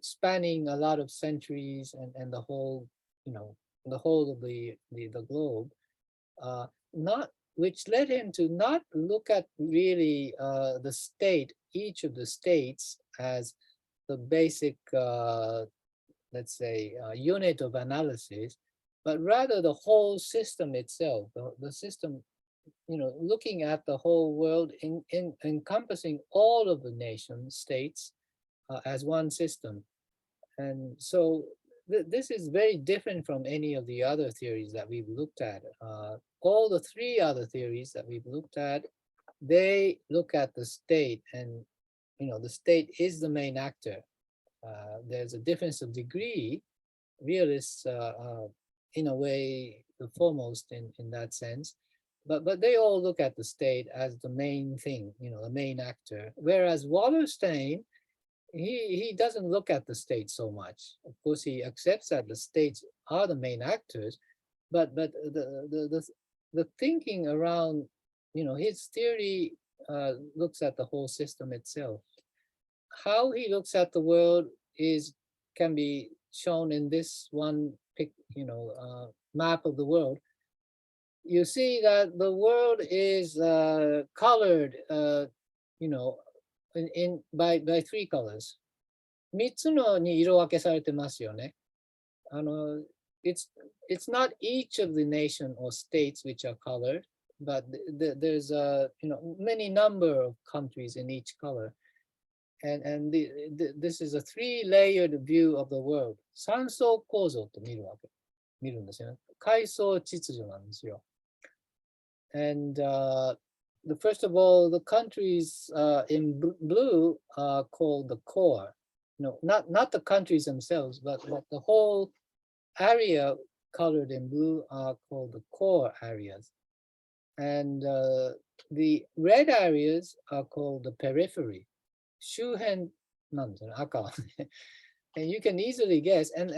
spanning a lot of centuries and the whole, the whole of the globe, which led him to not look at really the state, each of the states as the basic, let's say, unit of analysis, but rather the whole system itself, the system, looking at the whole world, encompassing all of the nation states as one system. And so this is very different from any of the other theories that we've looked at. All the three other theories that we've looked at, they look at the state, and the state is the main actor. There's a difference of degree. Realists in a way the foremost in that sense, but they all look at the state as the main thing, the main actor. Whereas Wallerstein, he doesn't look at the state so much. Of course, he accepts that the states are the main actors, but the thinking around, his theory looks at the whole system itself. How he looks at the world can be shown in this one map of the world. You see that the world is colored, by three colors. 3つのに色分けされてますよね。It's not each of the nation or states which are colored, but there's many number of countries in each color. And this is a three-layered view of the world. 三層構造と見るんですよね。階層秩序なんですよ。And first of all, the countries in blue are called the core. No, not the countries themselves, but the whole area colored in blue are called the core areas. And the red areas are called the periphery. 周辺なんですよね、赤はね。And you can easily guess, and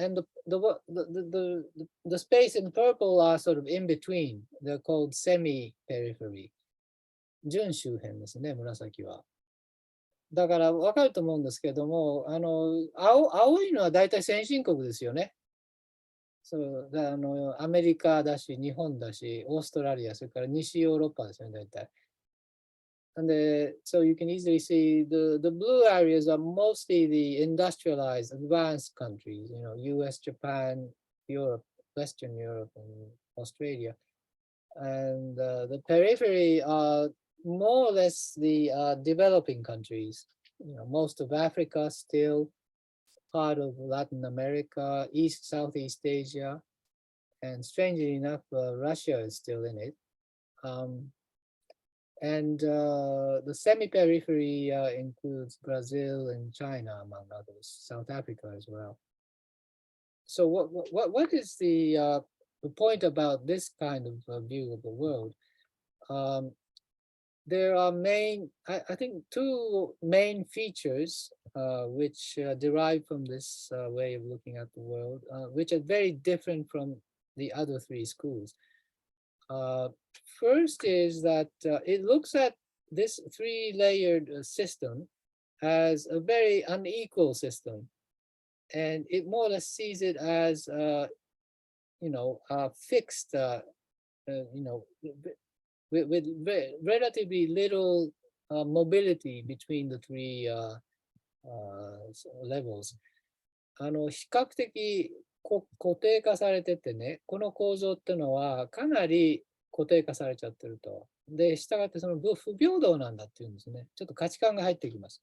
the space in purple are sort of in between. They're called semi-periphery. 準周辺ですね、紫は。だから分かると思うんですけども、青いのは大体先進国ですよね。そうだアメリカだし、日本だし、オーストラリア、それから西ヨーロッパですよね、大体。And so you can easily see the blue areas are mostly the industrialized, advanced countries, US, Japan, Europe, Western Europe, and Australia. And the periphery are more or less the developing countries. Most of Africa still, part of Latin America, Southeast Asia, and strangely enough, Russia is still in it. And the semi-periphery includes Brazil and China, among others, South Africa as well. So what is the point about this kind of view of the world? There are I think two main features which derive from this way of looking at the world, which are very different from the other three schools. First is that it looks at this three-layered system as a very unequal system, and it more or less sees it as fixed, with relatively little mobility between the three levels. 比較的固定化されててね、この構造っていうのはかなり固定化されちゃってると。で、したがってその不平等なんだっていうんですね。ちょっと価値観が入ってきます。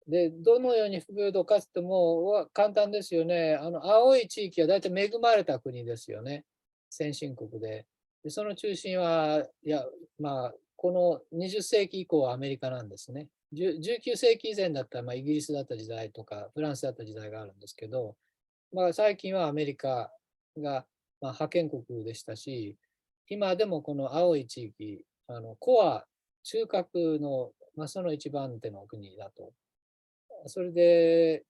で、どのように不平等かつっても簡単ですよね。青い地域は大体恵まれた国ですよね。先進国で。でその中心は、この20世紀以降はアメリカなんですね。19世紀以前だったら、イギリスだった時代とか、フランスだった時代があるんですけど、最近はアメリカが、覇権国でしたし、今でもこの青い地域、コア、中核の、その一番手の国だと。それで、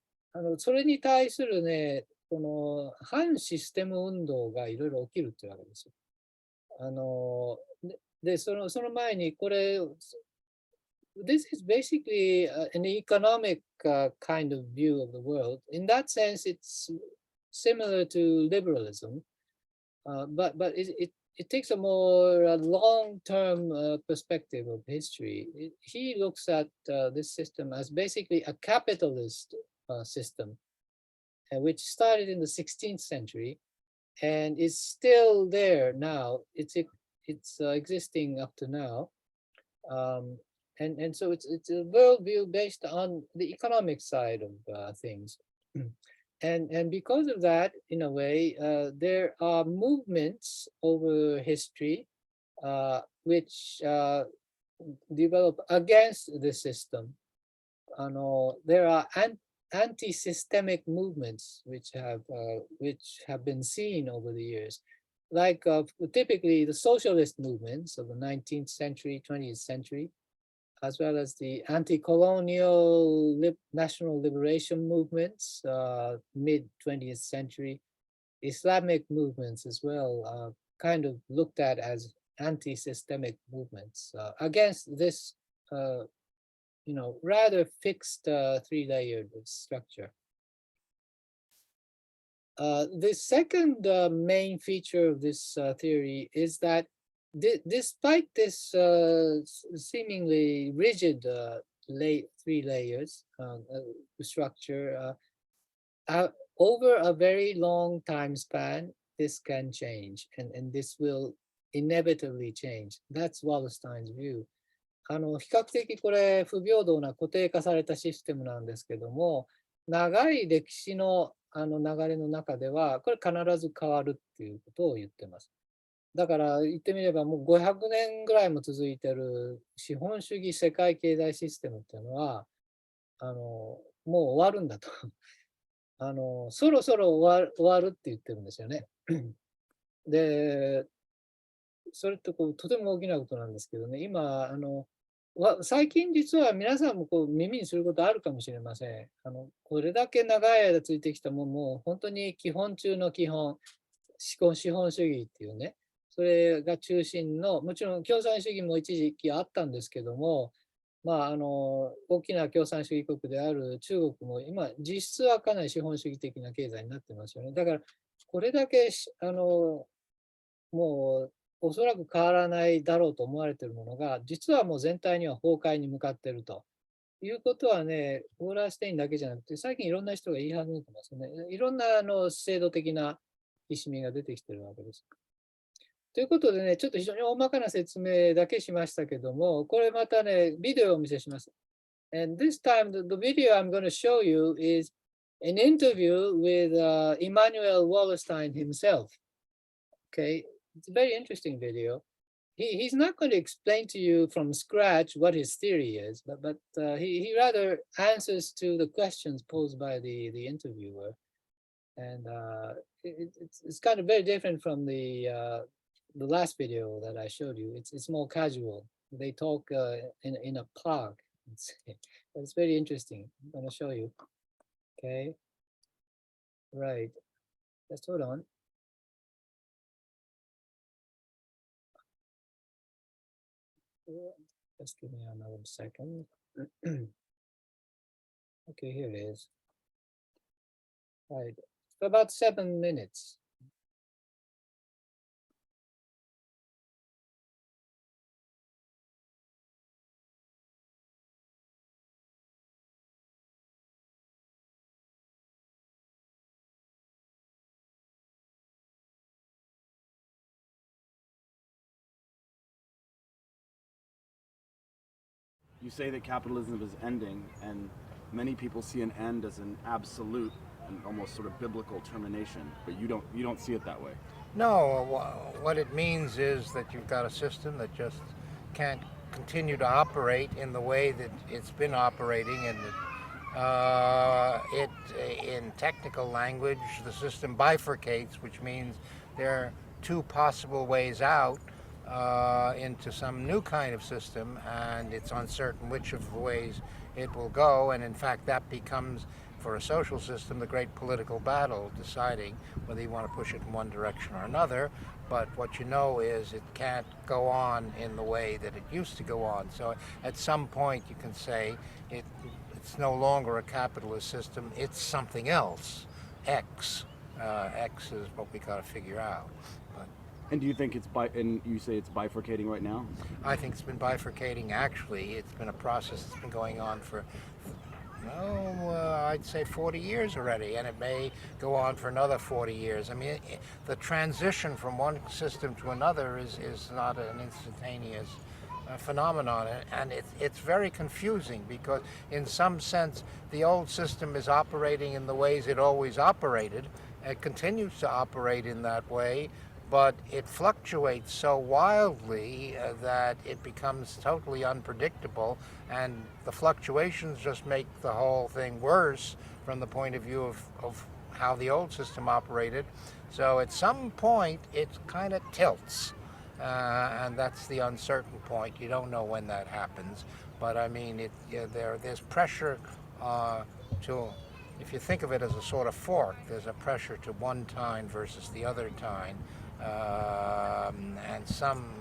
それに対するね、この反システム運動がいろいろ起きるっていうわけですよ。で、その前にこれ、This is basically an economic kind of view of the world. In that sense, it's similar to liberalism, but it takes a more long-term perspective of history. He looks at this system as basically a capitalist system, which started in the 16th century and is still there now. It's existing up to now. And so it's a worldview based on the economic side of things. And because of that, in a way, there are movements over history which develop against the system. There are anti-systemic movements which have been seen over the years, like typically the socialist movements of the 19th century, 20th century, as well as the anti-colonial national liberation movements, mid-20th century, Islamic movements as well, kind of looked at as anti-systemic movements against this, rather fixed three-layered structure. The second main feature of this theory is that despite this seemingly rigid three layers structure, over a very long time span, this can change, and this will inevitably change. That's Wallerstein's view. 比較的これ不平等な固定化されたシステムなんですけども、長い歴史の流れの中ではこれ必ず変わるっていうことを言ってます。だから言ってみればもう500年ぐらいも続いてる資本主義世界経済システムっていうのは、もう終わるんだと。そろそろ終わるって言ってるんですよね。で、それってとても大きなことなんですけどね、今、最近実は皆さんも耳にすることあるかもしれません。これだけ長い間ついてきたもう本当に基本中の基本、資本主義っていうね、それが中心の、もちろん共産主義も一時期あったんですけども、大きな共産主義国である中国も今、実質はかなり資本主義的な経済になってますよね。だから、これだけもうおそらく変わらないだろうと思われているものが、実はもう全体には崩壊に向かっているということはね、オーラーステインだけじゃなくて、最近いろんな人が言い始めてますね。いろんな制度的なきしみが出てきているわけです。ということでね、ちょっと非常に大まかな説明だけしましたけども、これまたね、ビデオをお見せします。And this time, the video I'm going to show you is an interview with Immanuel Wallerstein himself. Okay, it's a very interesting video. He's not going to explain to you from scratch what his theory is, but he rather answers to the questions posed by the interviewer. And it's kind of very different from the last video that I showed you. It's more casual. They talk in a park. It's very interesting. I'm going to show you. Okay. Right. Just hold on. Just give me another second. Okay, here it is. Right. For about 7 minutes. You say that capitalism is ending, and many people see an end as an absolute and almost sort of biblical termination, but you don't see it that way. No, what it means is that you've got a system that just can't continue to operate in the way that it's been operating, and in technical language, the system bifurcates, which means there are two possible ways out into some new kind of system, and it's uncertain which of the ways it will go, and in fact that becomes, for a social system, the great political battle, deciding whether you want to push it in one direction or another. But what you know is it can't go on in the way that it used to go on. So at some point you can say it's no longer a capitalist system, it's something else, X. X is what we got to figure out. And do you think and you say it's bifurcating right now? I think it's been bifurcating. Actually, it's been a process that's been going on for, I'd say 40 years already, and it may go on for another 40 years. I mean, the transition from one system to another is not an instantaneous phenomenon, and it's very confusing, because in some sense the old system is operating in the ways it always operated. It continues to operate in that way, but it fluctuates so wildly that it becomes totally unpredictable, and the fluctuations just make the whole thing worse from the point of view of how the old system operated. So at some point it kind of tilts, and that's the uncertain point. You don't know when that happens, but I mean, there's pressure to, if you think of it as a sort of fork, there's a pressure to one tine versus the other tine. And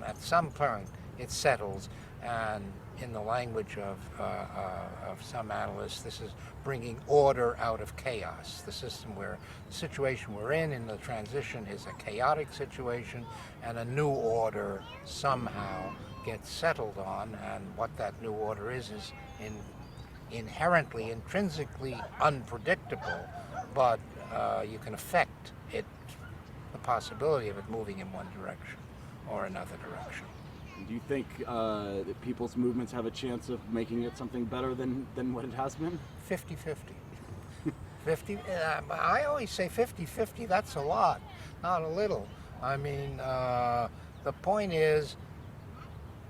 at some point it settles, and in the language of some analysts, this is bringing order out of chaos. The situation we're in the transition is a chaotic situation, and a new order somehow gets settled on, and what that new order is inherently, intrinsically unpredictable, but you can affect it, the possibility of it moving in one direction or another direction. Do you think that people's movements have a chance of making it something better than what it has been? 50-50. 50. I always say 50-50, that's a lot, not a little. I mean, the point is,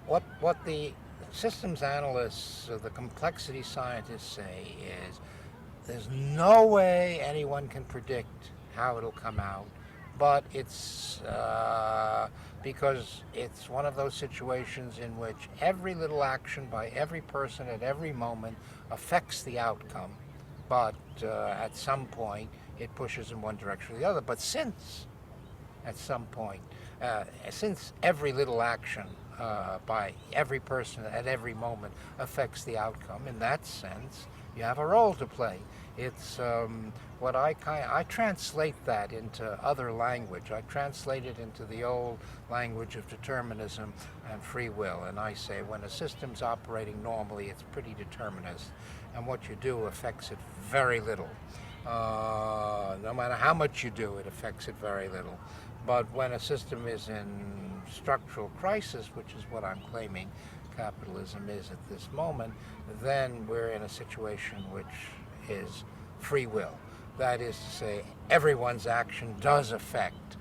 what the systems analysts or the complexity scientists say is, there's no way anyone can predict how it'll come out, but it's because it's one of those situations in which every little action by every person at every moment affects the outcome, but at some point it pushes in one direction or the other. But since at some point, since every little action by every person at every moment affects the outcome, in that sense, you have a role to play. It's what I translate that into other language. I translate it into the old language of determinism and free will. And I say, when a system's operating normally, it's pretty determinist. And what you do affects it very little. No matter how much you do, it affects it very little. But when a system is in structural crisis, which is what I'm claiming capitalism is at this moment, then we're in a situation which is free will. That is to say, everyone's action does affect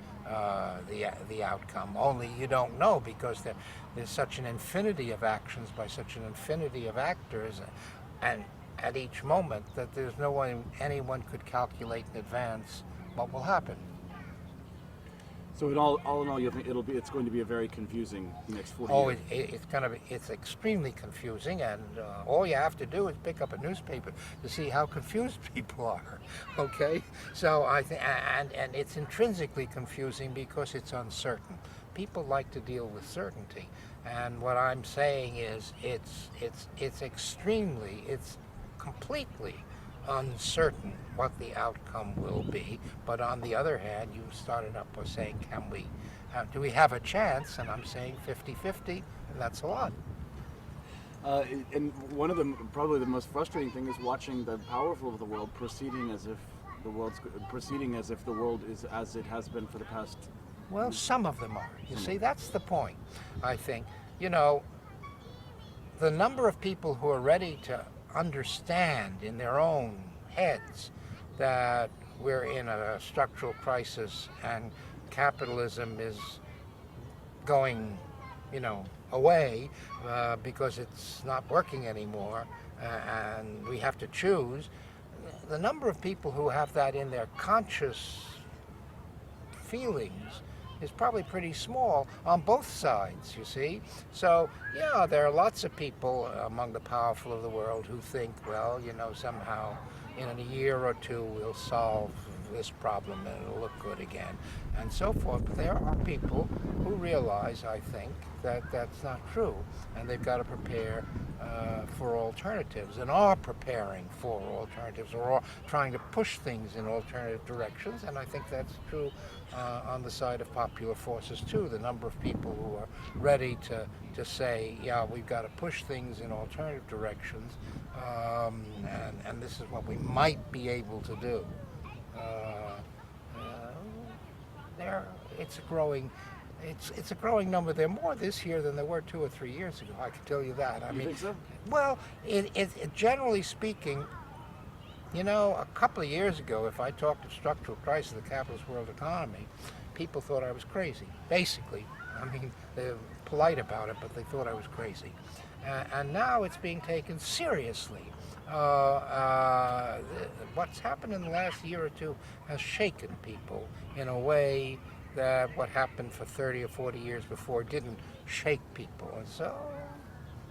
the outcome, only you don't know because there's such an infinity of actions by such an infinity of actors, and at each moment that there's no way anyone could calculate in advance what will happen. So all in all, you think it's going to be a very confusing next 40 years. It's extremely confusing, and all you have to do is pick up a newspaper to see how confused people are. Okay, so I think, and it's intrinsically confusing because it's uncertain. People like to deal with certainty, and what I'm saying is it's completely uncertain what the outcome will be. But on the other hand, you started up by saying, do we have a chance? And I'm saying 50-50, and that's a lot. And one of the probably the most frustrating thing is watching the powerful of the world proceeding as if the world is as it has been for the past. Well, some of them are. You see, that's the point. I think, the number of people who are ready to understand in their own heads that we're in a structural crisis and capitalism is going, away because it's not working anymore, and we have to choose. The number of people who have that in their conscious feelings is probably pretty small on both sides, you see. So, yeah, there are lots of people among the powerful of the world who think, well, somehow in a year or two we'll solve this problem and it'll look good again, and so forth. But there are people who realize, I think, that that's not true, and they've got to prepare for alternatives, and are preparing for alternatives, or are trying to push things in alternative directions, and I think that's true on the side of popular forces too. The number of people who are ready to say, yeah, we've got to push things in alternative directions, and this is what we might be able to do. It's a growing number. There are more this year than there were 2 or 3 years ago. I can tell you that. You think so? Well, it generally speaking, a couple of years ago, if I talked of structural crisis of the capitalist world economy, people thought I was crazy. Basically, they're polite about it, but they thought I was crazy. And now it's being taken seriously. What's happened in the last year or two has shaken people in a way that what happened for 30 or 40 years before didn't shake people. And so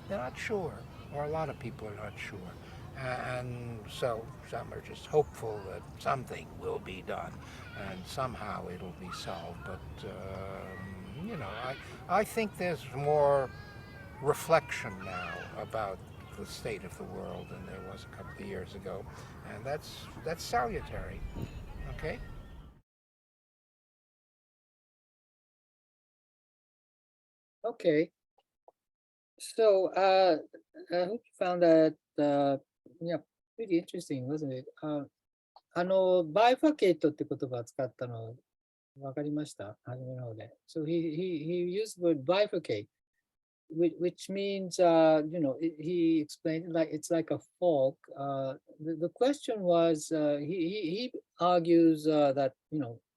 they're not sure, or a lot of people are not sure. And so some are just hopeful that something will be done and somehow it'll be solved. But, I think there's more reflection now about the state of the world than there was a couple of years ago, and that's salutary. Okay. Okay. So I hope you found that pretty interesting, wasn't it? バイファケートって言葉を使ったの分かりました？初めの方で。So he used the word bifurcate, which means, he explained it like it's like a fork. The question was, he argues that,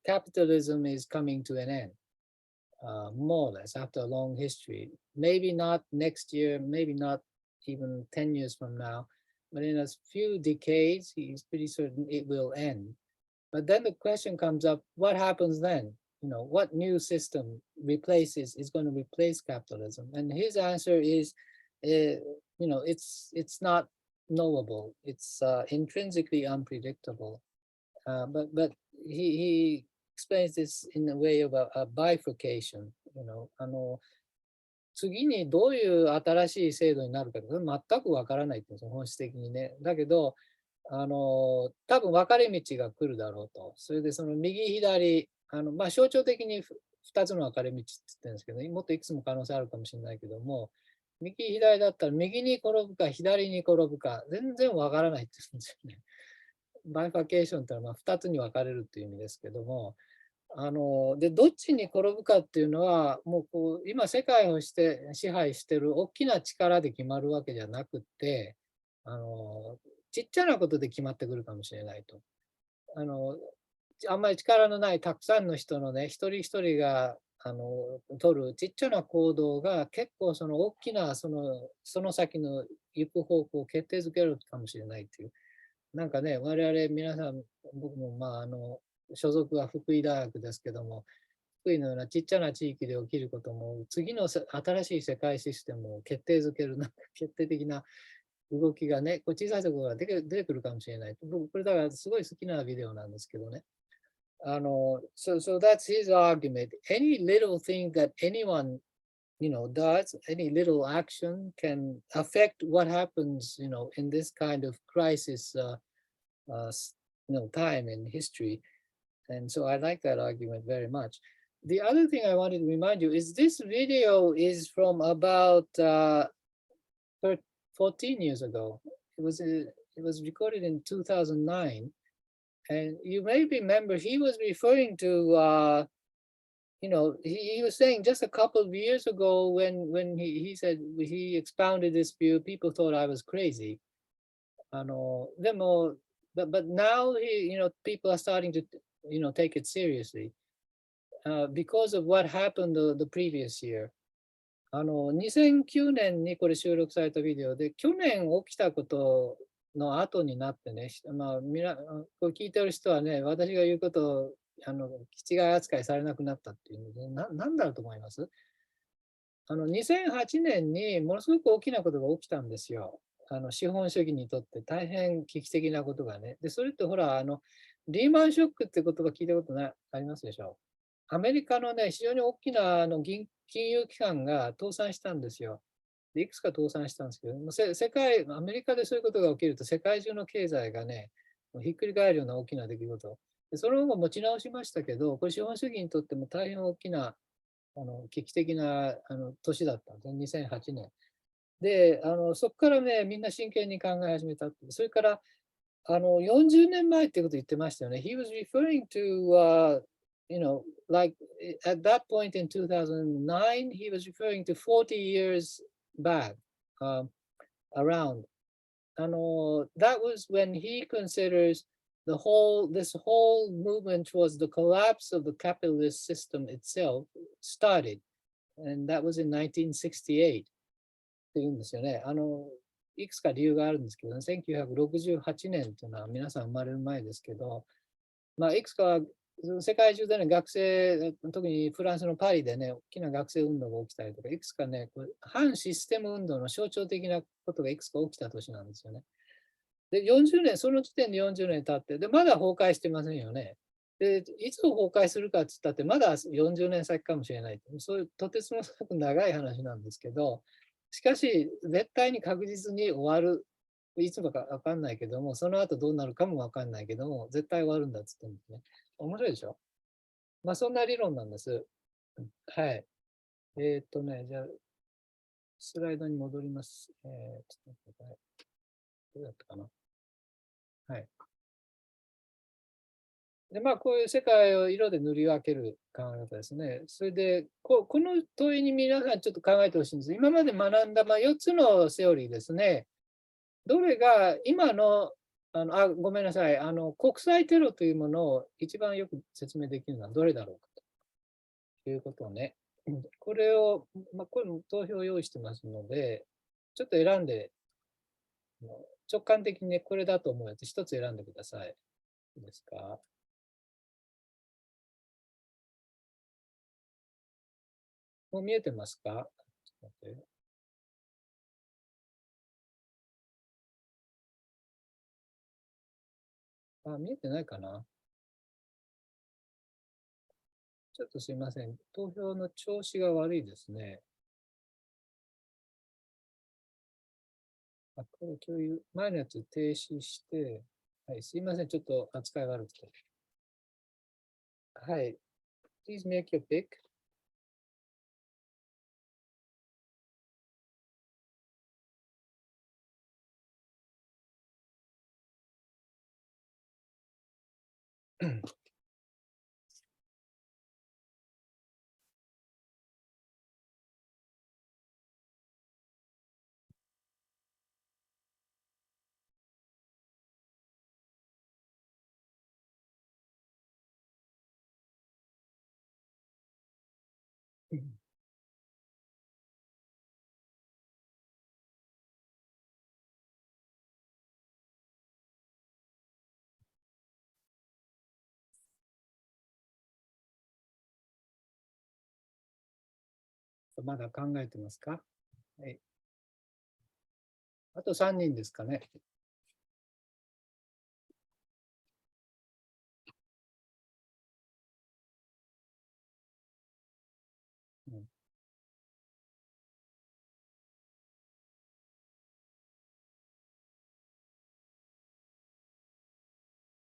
capitalism is coming to an end. more or less after a long history. Maybe not next year, maybe not even 10 years from now, but in a few decades, he's pretty certain it will end. But then the question comes up, what happens then? What new system is going to replace capitalism? And his answer is, it's not knowable. It's intrinsically unpredictable. But he explains this in a way of a bifurcation. 次にどういう新しい制度になるか全くわからないっていうんですよ、本質的にね。だけど、多分分かれ道が来るだろうと。それでその右左、象徴的に2つの分かれ道って言ってるんですけど、もっといくつも可能性あるかもしれないけども、右左だったら右に転ぶか左に転ぶか全然分からないって言うんですよね。バイファケーションっていうのは2つに分かれるっていう意味ですけども、でどっちに転ぶかっていうのはもう今世界を支配してる大きな力で決まるわけじゃなくて、ちっちゃなことで決まってくるかもしれないと。あんまり力のないたくさんの人のね、一人一人が取るちっちゃな行動が結構その大きなその先の行く方向を決定づけるかもしれないっていう。なんかね、我々皆さん、僕も所属は福井大学ですけども、福井のようなちっちゃな地域で起きることも、次の新しい世界システムを決定づける、決定的な動きがね、小さいところが出てくるかもしれない。僕、これだからすごい好きなビデオなんですけどね。So that's his argument. Any little thing that anyone, does, any little action can affect what happens, in this kind of crisis, time in history. And so I like that argument very much. The other thing I wanted to remind you is this video is from about 14 years ago. It was recorded in 2009. And you may remember he was referring to, he was saying just a couple of years ago when he said he expounded this view, people thought I was crazy. But now people are starting to, take it seriously because of what happened the previous year. 2009年にこれ収録されたビデオで、去年起きたことの後になってね、これ聞いてる人はね、私が言うことを気違い扱いされなくなったっていうので、なんだろうと思います？2008年にものすごく大きなことが起きたんですよ。資本主義にとって大変危機的なことがね。で、それってほら、リーマンショックって言葉聞いたことありますでしょ？アメリカのね、非常に大きな金融機関が倒産したんですよ。でいくつか倒産したんですけど、アメリカでそういうことが起きると世界中の経済がね、ひっくり返るような大きな出来事。でその後持ち直しましたけど、これ資本主義にとっても大変大きな危機的な年だったんですね、2008年。で、そこからね、みんな真剣に考え始めた。それから、40年前っていうことを言ってましたよね。He was referring to, like at that point in 2009, he was referring to 40 years back, around. That was when he considers this whole movement towards the collapse of the capitalist system itself started. And that was in 1968. っていうんですよね。いくつか理由があるんですけど、ね、1968年というのは皆さん生まれる前ですけど、いくつか世界中でね、学生、特にフランスのパリでね、大きな学生運動が起きたりとか、いくつかね、反システム運動の象徴的なことがいくつか起きた年なんですよね。で、40年、その時点で40年経って、で、まだ崩壊してませんよね。で、いつ崩壊するかって言ったって、まだ40年先かもしれない。そういうとてつもなく長い話なんですけど、しかし、絶対に確実に終わる。いつもか分かんないけども、その後どうなるかも分かんないけども、絶対終わるんだっつってんですね。面白いでしょ？そんな理論なんです。はい。じゃあ、スライドに戻ります。ちょっと待ってください。どうだったかな？はい。で、こういう世界を色で塗り分ける考え方ですね。それで、この問いに皆さんちょっと考えてほしいんです。今まで学んだ4つのセオリーですね。どれが今の、ごめんなさい、国際テロというものを一番よく説明できるのはどれだろうかということをね、これを、これも投票を用意してますので、ちょっと選んで、直感的にね、これだと思うやつ一つ選んでください。いいですか？もう見えてますか？ちょっと待って。見えてないかな？ちょっとすいません。投票の調子が悪いですね。これ共有、前のやつ停止して、はい、すいません。ちょっと扱い悪くて。はい。Please make your pick. まだ考えてますか？はい。あと3人ですかね。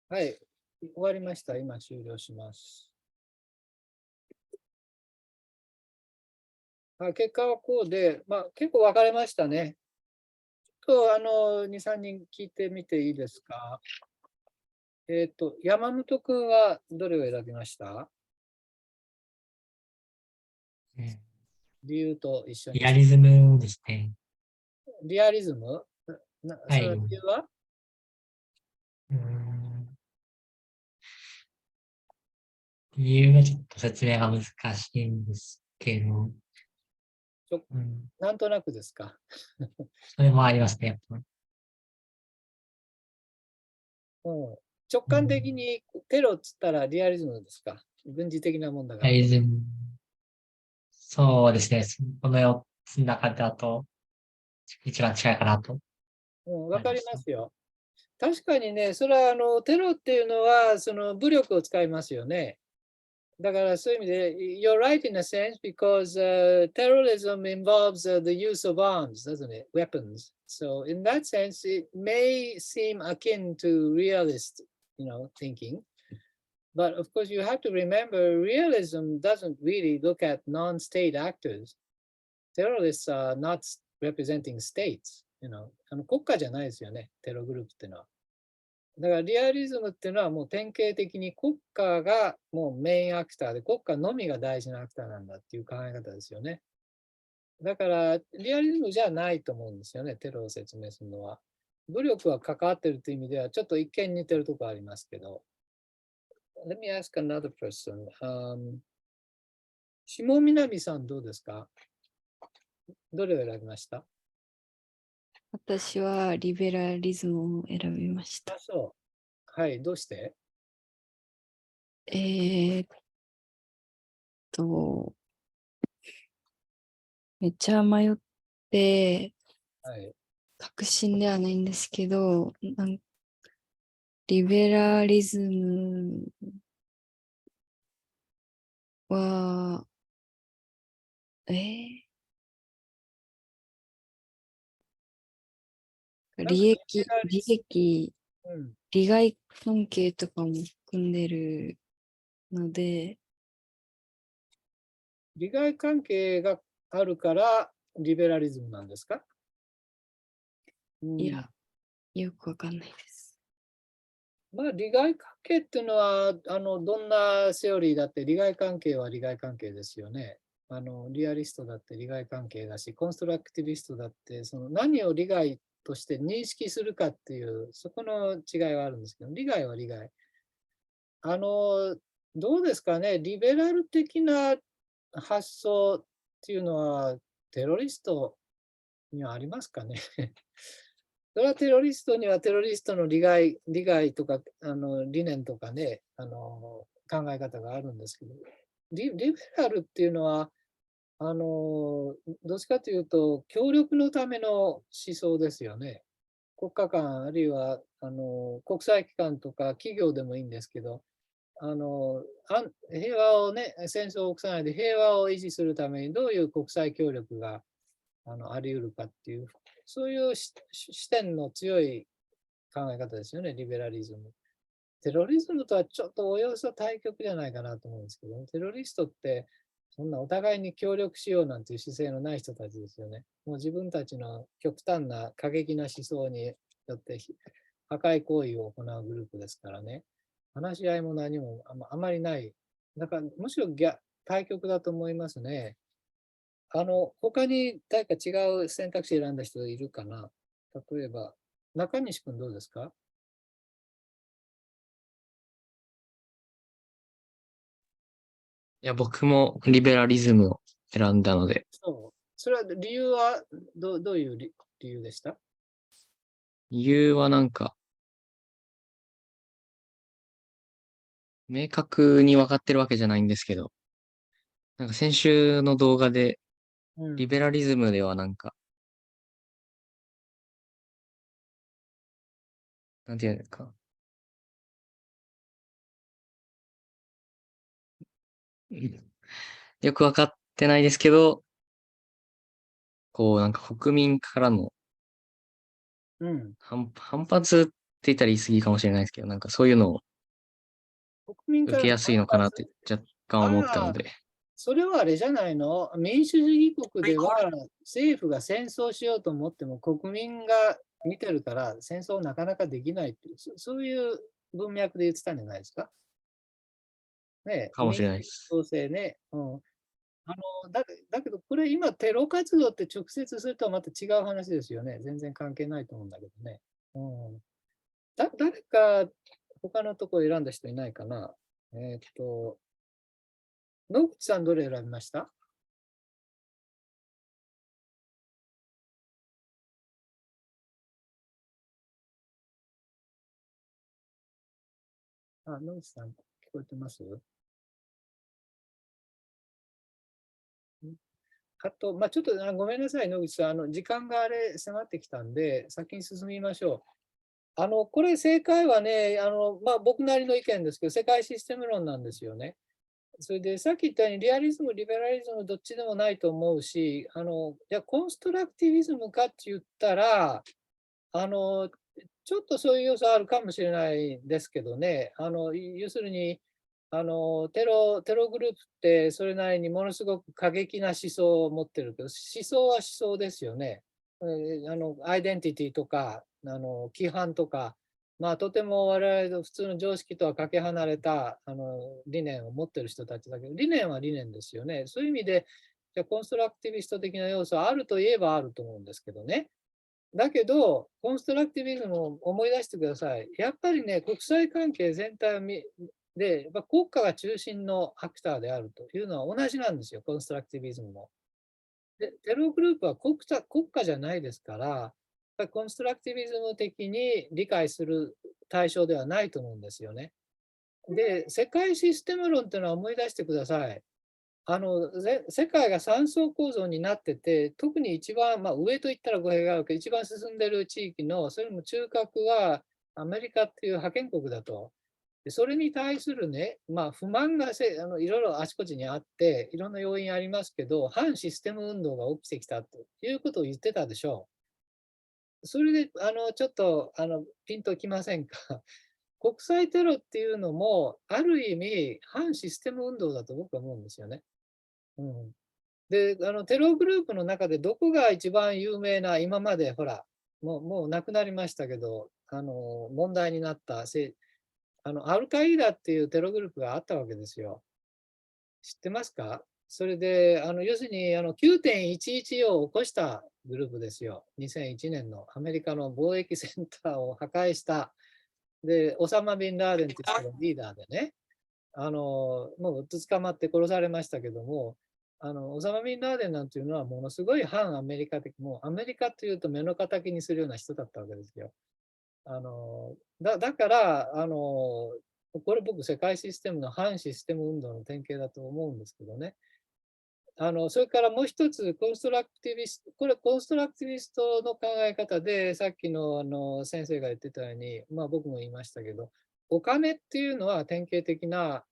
はい。終わりました。今終了します。結果はこうで、結構分かれましたね。ちょっと2、3人聞いてみていいですか？山本君はどれを選びました？理由と一緒に。リアリズムですね。リアリズム？その理由は？理由がちょっと説明が難しいんですけど、なんとなくですか？それもありますね、やっぱり。直感的にテロっつったらリアリズムですか？軍事的なもんだから。リアリズム。そうですね。この4つの中だと、一番近いかなと。わかりますよ。確かにね、それはテロっていうのは、その武力を使いますよね。だからそういう意味で、you're right in a sense because terrorism involves the use of arms, doesn't it? Weapons. So in that sense, it may seem akin to realist, thinking. But of course, you have to remember, realism doesn't really look at non-state actors. Terrorists are not representing states. 国家じゃないですよね、テログループっていうのは。だからリアリズムっていうのはもう典型的に国家がもうメインアクターで国家のみが大事なアクターなんだっていう考え方ですよね。だからリアリズムじゃないと思うんですよね、テロを説明するのは。武力は関わってるという意味ではちょっと一見似てるところありますけど。Let me ask another person. 下南さんどうですか？どれを選びました？私はリベラリズムを選びました。そう。はい、どうして？めっちゃ迷って、はい、確信ではないんですけど、リベラリズムは、利害関係とかも含んでるので、利害関係があるからリベラリズムなんですか？いや、よくわかんないです。利害関係っていうのはどんなセオリーだって利害関係は利害関係ですよね。リアリストだって利害関係だし、コンストラクティビストだってその何を利害として認識するかっていうそこの違いはあるんですけど、利害は利害。どうですかね、リベラル的な発想っていうのはテロリストにはありますかね。それはテロリストにはテロリストの利害とか理念とかね、考え方があるんですけど、リベラルっていうのは、どっちかというと、協力のための思想ですよね。国家間、あるいは国際機関とか企業でもいいんですけど、平和をね、戦争を起こさないで平和を維持するためにどういう国際協力があり得るかっていう、そういう視点の強い考え方ですよね、リベラリズム。テロリズムとはちょっとおよそ対極じゃないかなと思うんですけど、テロリストってそんなお互いに協力しようなんていう姿勢のない人たちですよね。もう自分たちの極端な過激な思想によって破壊行為を行うグループですからね。話し合いも何もあまりない。だからむしろ対極だと思いますね。他に誰か違う選択肢選んだ人いるかな。例えば、中西君どうですか？いや、僕もリベラリズムを選んだので、そう。それは理由はどういう理由でした？理由はなんか、明確に分かってるわけじゃないんですけど、なんか先週の動画で、リベラリズムではなんか、なんていうんですか。よく分かってないですけど、こうなんか国民からの反発って言ったら言い過ぎかもしれないですけど、なんかそういうのを受けやすいのかなって若干思ったので。それはあれじゃないの？民主主義国では政府が戦争しようと思っても国民が見てるから戦争なかなかできないっていう、そういう文脈で言ってたんじゃないですか。ね、かもしれないです。民主党制ね。だけど、これ今、テロ活動って直接するとはまた違う話ですよね。全然関係ないと思うんだけどね。誰か他のところ選んだ人いないかな。野口さんどれ選びました？野口さん聞こえてます？あと、ちょっとごめんなさい、野口さん。時間が迫ってきたんで、先に進みましょう。これ正解はね、僕なりの意見ですけど、世界システム論なんですよね。それでさっき言ったようにリアリズム、リベラリズムどっちでもないと思うし、じゃあコンストラクティビズムかって言ったら、ちょっとそういう要素あるかもしれないですけどね、要するにテログループってそれなりにものすごく過激な思想を持ってるけど、思想は思想ですよね。アイデンティティとか、規範とか、とても我々の普通の常識とはかけ離れた理念を持ってる人たちだけど、理念は理念ですよね。そういう意味で、じゃあコンストラクティビスト的な要素はあるといえばあると思うんですけどね。だけど、コンストラクティビズムを思い出してください。やっぱりね、国際関係全体で、国家が中心のアクターであるというのは同じなんですよ、コンストラクティビズムも。で、テログループは国家じゃないですから、コンストラクティビズム的に理解する対象ではないと思うんですよね。で、世界システム論っていうのは思い出してください。世界が3層構造になってて、特に一番、上といったら語弊があるけど、一番進んでる地域の、それも中核はアメリカっていう覇権国だと。でそれに対するね、不満がいろいろあちこちにあって、いろんな要因ありますけど、反システム運動が起きてきたということを言ってたでしょう。それで、ちょっと、ピンときませんか。国際テロっていうのも、ある意味、反システム運動だと僕は思うんですよね。で、テログループの中でどこが一番有名な、今までほら、もう亡くなりましたけど、問題になったアルカイダっていうテログループがあったわけですよ。知ってますか？それで、要するに9.11を起こしたグループですよ。2001年のアメリカの貿易センターを破壊した。で、オサマ・ビン・ラーデンという人がリーダーでね、もう捕まって殺されましたけども、オサマ・ビンラーデンなんていうのはものすごい反アメリカ的、もうアメリカというと目の敵にするような人だったわけですよ。だから、これ僕、世界システムの反システム運動の典型だと思うんですけどね。それからもう一つ、コンストラクティビスト、これコンストラクティビストの考え方で、さっきの先生が言ってたように、まあ僕も言いましたけど、お金っていうのは典型的な、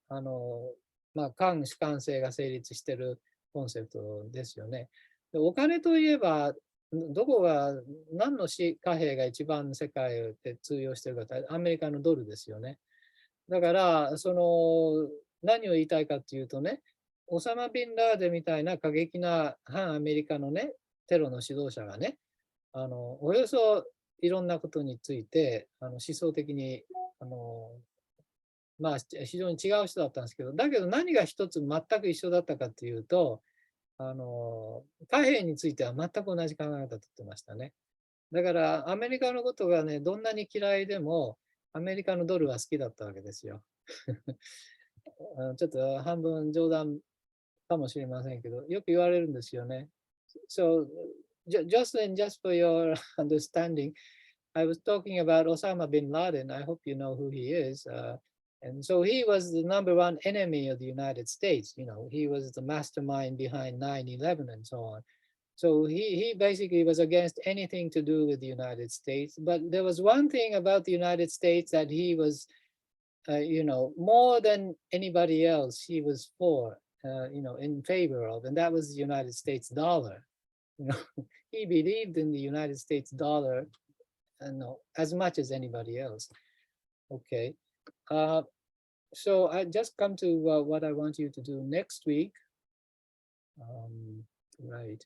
官主観性が成立しているコンセプトですよね。でお金といえば、どこが、何の貨幣が一番世界で通用しているかって、アメリカのドルですよね。だから、何を言いたいかっていうとね、オサマ・ビンラーデンみたいな過激な反アメリカのね、テロの指導者がね、およそいろんなことについて、思想的に、非常に違う人だったんですけど、だけど何が一つ全く一緒だったかっていうと、貨幣については全く同じ考え方をとってましたね。だからアメリカのことがね、どんなに嫌いでも、アメリカのドルは好きだったわけですよ。ちょっと半分冗談かもしれませんけど、よく言われるんですよね。So, just for your understanding, I was talking about Osama bin Laden. I hope you know who he is. And so he was the number one enemy of the United States. You know, he was the mastermind behind 9/11 and so on. So he basically was against anything to do with the United States. But there was one thing about the United States that he was, more than anybody else, he was for, in favor of, and that was the United States dollar. He believed in the United States dollar, as much as anybody else. Okay. So I just come to what I want you to do next week. Right.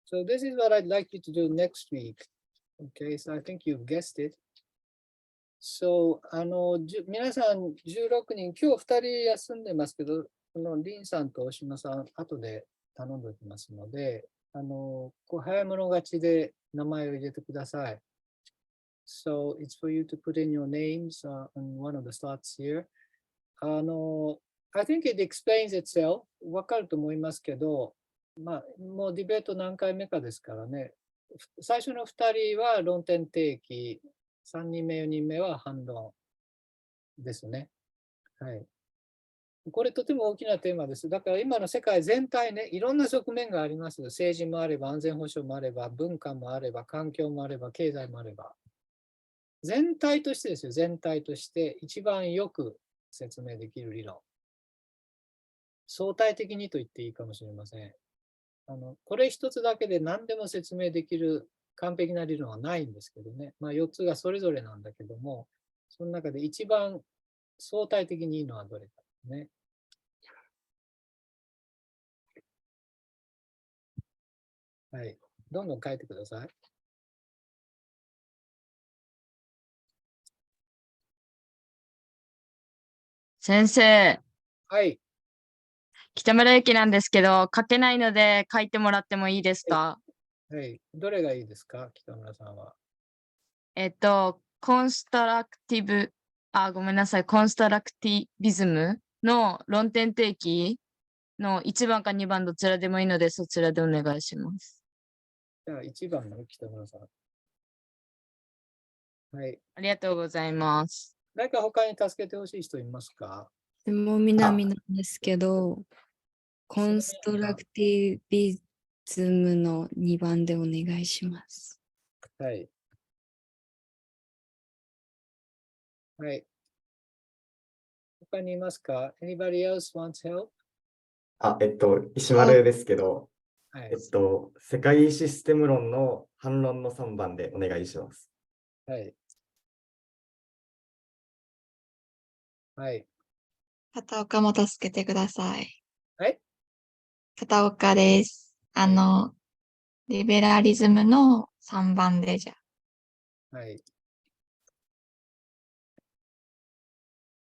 So this is what I'd like you to do next week. Okay, so I think you've guessed it. So, 皆さん16人、今日2人休んでますけど、リンさんと大島さん、後で頼んでおきますので、早物勝ちで名前を入れてください。So, it's for you to put in your names on one of the slots here. I think it explains itself. わかると思いますけど、もうディベート何回目かですからね。最初の2人は論点提起、3人目、4人目は反論ですね。はい。これとても大きなテーマです。だから今の世界全体ね、いろんな側面があります。政治もあれば、安全保障もあれば、文化もあれば、環境もあれば、経済もあれば。全体としてですよ、全体として一番よく説明できる理論。相対的にと言っていいかもしれません。これ一つだけで何でも説明できる完璧な理論はないんですけどね。4つがそれぞれなんだけども、その中で一番相対的にいいのはどれかですね。はい。どんどん書いてください。先生、はい。北村駅なんですけど、書けないので書いてもらってもいいですか？はい。どれがいいですか、北村さんは。コンストラクティブ、ごめんなさい、コンストラクティビズムの論点提起の1番か2番どちらでもいいので、そちらでお願いします。じゃあ1番の北村さん。はい。ありがとうございます。何か他に助けてほしい人いますか？もう南なんですけど、コンストラクティビズムの2番でお願いします。はい。はい。他にいますか？ Anybody else wants help? 石丸ですけど、はい。世界システム論の反論の3番でお願いします。はい。はい。片岡も助けてください。はい。片岡です。リベラリズムの3番でじゃあ。はい。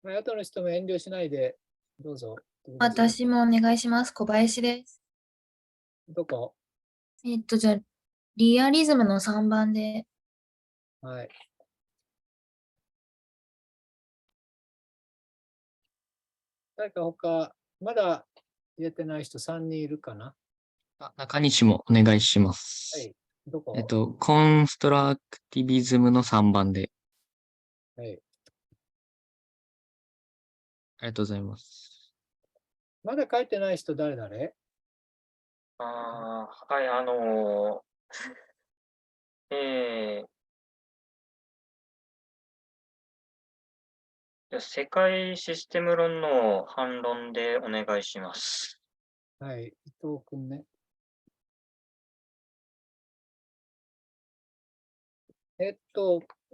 後の人も遠慮しないで、どうぞ。私もお願いします。小林です。どこ？じゃあ、リアリズムの3番で。はい。誰か他、まだ入れてない人3人いるかな？中西もお願いしまはす。い。どこ？コンストラクティビズムの3番で。はい。ありがとうございます。まだ書いてない人誰々？はい、世界システム論の反論でお願いします。はい。伊藤君ね。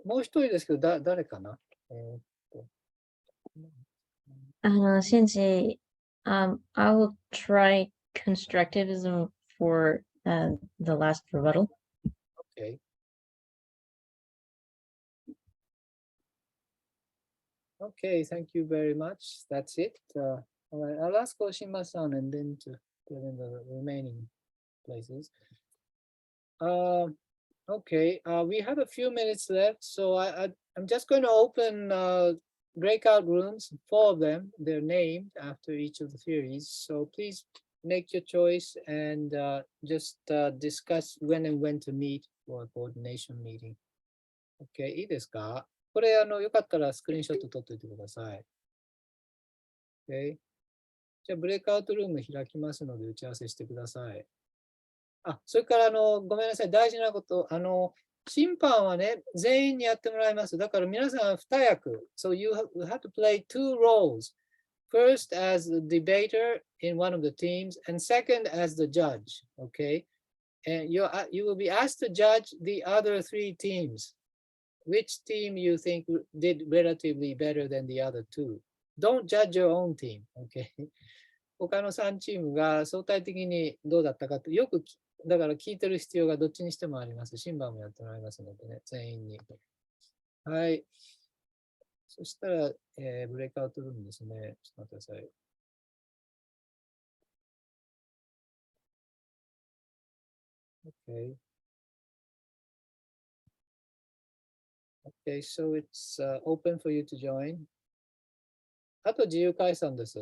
もう一人ですけど、誰かな？Sensei, I will try constructivism for the last rebuttal. Okay. Okay, thank you very much. That's it. All right, I'll ask Oshima-san and then to fill in the remaining places. Okay, we have a few minutes left, so I'm just going to open breakout rooms, 4 of them. They're named after each of the theories. So please make your choice and just discuss when and when to meet for a coordination meeting. Okay, いいですか？これよかったらスクリーンショット撮っておいてください。Okay. じゃあブレイクアウトルーム開きますので打ち合わせしてください。それからごめんなさい、大事なこと、審判はね、全員にやってもらいます。だから皆さん2役。So you have to play 2 roles. First as the debater in one of the teams, and second as the judge. Okay? And you will be asked to judge the other 3 teams. Which team you think did relatively better than the other 2? Don't judge your own team. Okay? 他の3チームが相対的にどうだったかとよくだから聞いてる必要がどっちにしてもあります。審判もやってもらいますのでね、全員に。はい。そしたら、ブレイクアウトルームですね。ちょっと待ってください。Okay. Okay, so it's open for you to join. あと自由解散です。